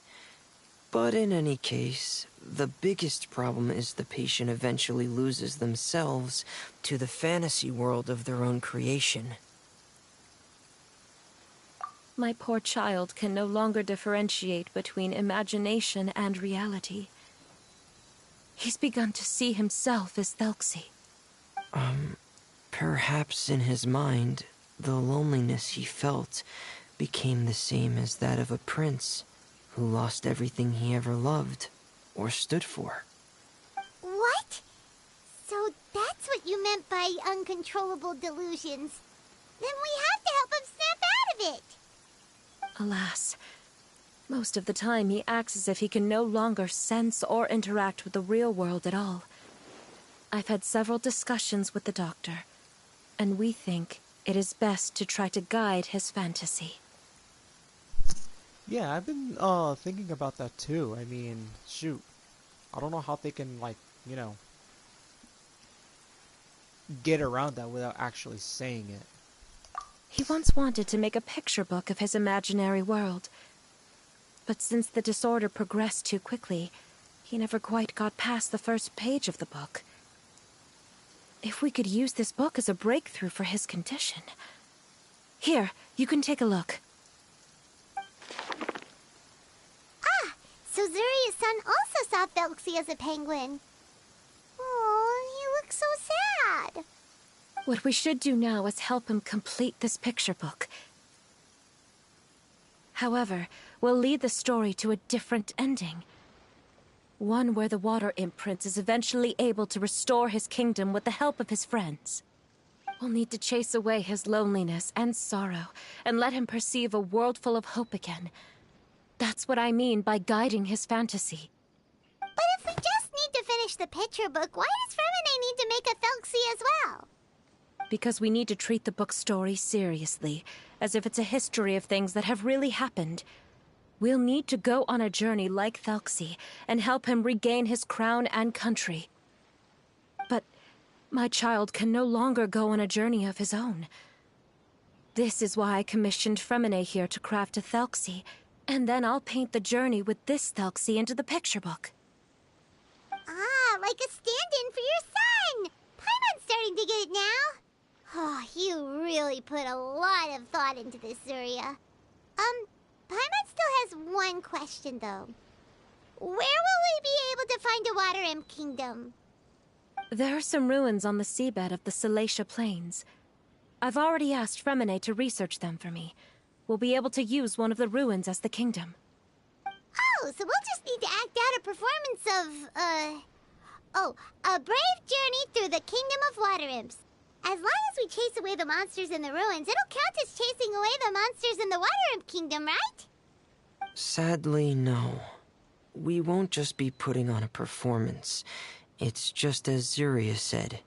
But in any case, the biggest problem is the patient eventually loses themselves to the fantasy world of their own creation. My poor child can no longer differentiate between imagination and reality. He's begun to see himself as Thelxie. Perhaps in his mind, the loneliness he felt became the same as that of a prince who lost everything he ever loved or stood for. What? So that's what you meant by uncontrollable delusions. Then we have to help him snap out of it. Alas, most of the time he acts as if he can no longer sense or interact with the real world at all. I've had several discussions with the doctor, and we think it is best to try to guide his fantasy. Yeah, I've been thinking about that too. I mean, shoot. I don't know how they can, like, you know, get around that without actually saying it. He once wanted to make a picture book of his imaginary world. But since the disorder progressed too quickly, he never quite got past the first page of the book. If we could use this book as a breakthrough for his condition... Here, you can take a look. Ah, so Zuria's son also saw Thelxie as a penguin. Oh, he looks so sad. What we should do now is help him complete this picture book. However, we'll lead the story to a different ending. One where the Water Imp Prince is eventually able to restore his kingdom with the help of his friends. We'll need to chase away his loneliness and sorrow, and let him perceive a world full of hope again. That's what I mean by guiding his fantasy. But if we just need to finish the picture book, why does Fremine need to make a Thelxie as well? because we need to treat the book's story seriously, as if it's a history of things that have really happened. We'll need to go on a journey like Thelxie and help him regain his crown and country. But my child can no longer go on a journey of his own. This is why I commissioned Furina here to craft a Thelxie, and then I'll paint the journey with this Thelxie into the picture book. Ah, like a stand-in for your son! Paimon's starting to get it now. Oh, you really put a lot of thought into this, Zuria. Paimon still has one question, though. Where will we be able to find a Water Imp Kingdom? There are some ruins on the seabed of the Salacia Plains. I've already asked Furina to research them for me. We'll be able to use one of the ruins as the kingdom. Oh, so we'll just need to act out a performance of, a brave journey through the Kingdom of Water Imps. As long as we chase away the monsters in the ruins, it'll count as chasing away the monsters in the Water Imp Kingdom, right? Sadly, no. We won't just be putting on a performance. It's just as Zuria said.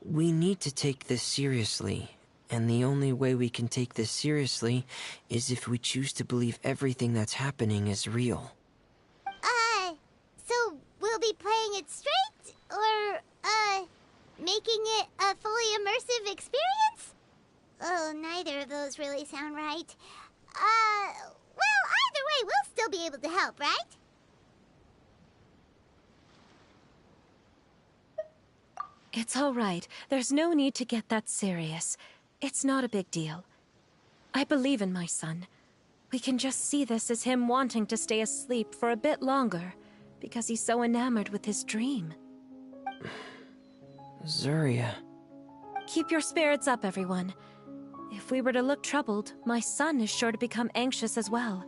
We need to take this seriously. And the only way we can take this seriously is if we choose to believe everything that's happening is real. So we'll be playing it straight? Or, making it a fully immersive experience? Oh, neither of those really sound right. Well, either way, we'll still be able to help, right? It's all right. There's no need to get that serious. It's not a big deal. I believe in my son. We can just see this as him wanting to stay asleep for a bit longer, because he's so enamored with his dream. Zuria. Keep your spirits up, everyone. If we were to look troubled, my son is sure to become anxious as well.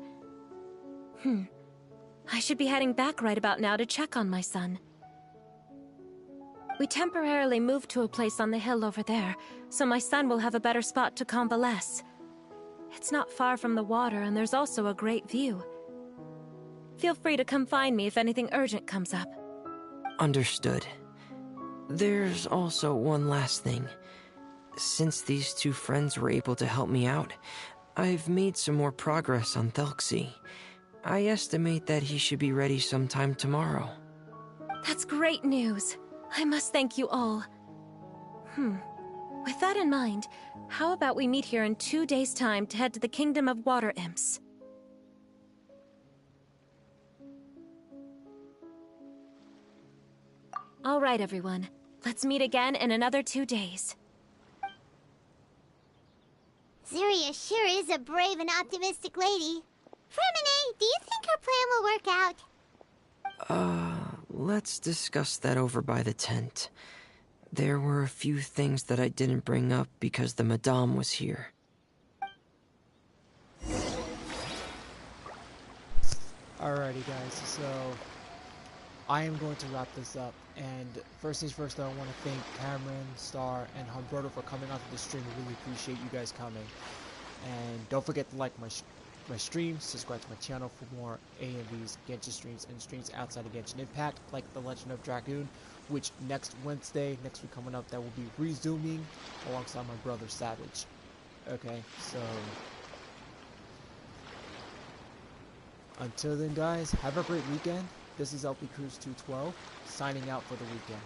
I should be heading back right about now to check on my son. We temporarily moved to a place on the hill over there, so my son will have a better spot to convalesce. It's not far from the water, and there's also a great view. Feel free to come find me if anything urgent comes up. Understood. There's also one last thing. Since these two friends were able to help me out, I've made some more progress on Thelxie. I estimate that he should be ready sometime tomorrow. That's great news. I must thank you all. With that in mind, how about we meet here in 2 days' time to head to the Kingdom of Water Imps? All right, everyone. Let's meet again in another 2 days. Zuria sure is a brave and optimistic lady. Furina, do you think her plan will work out? Let's discuss that over by the tent. There were a few things that I didn't bring up because the Madame was here. Alrighty guys, so I am going to wrap this up, and first things first though, I want to thank Cameron, Star, and Humberto for coming onto the stream. I really appreciate you guys coming, and don't forget to like my stream, subscribe to my channel for more AMVs, Genshin streams, and streams outside of Genshin Impact, like The Legend of Dragoon, which next week coming up, that will be resuming alongside my brother Savage. Okay, so until then guys, have a great weekend. This is Lpcruz212, signing out for the weekend.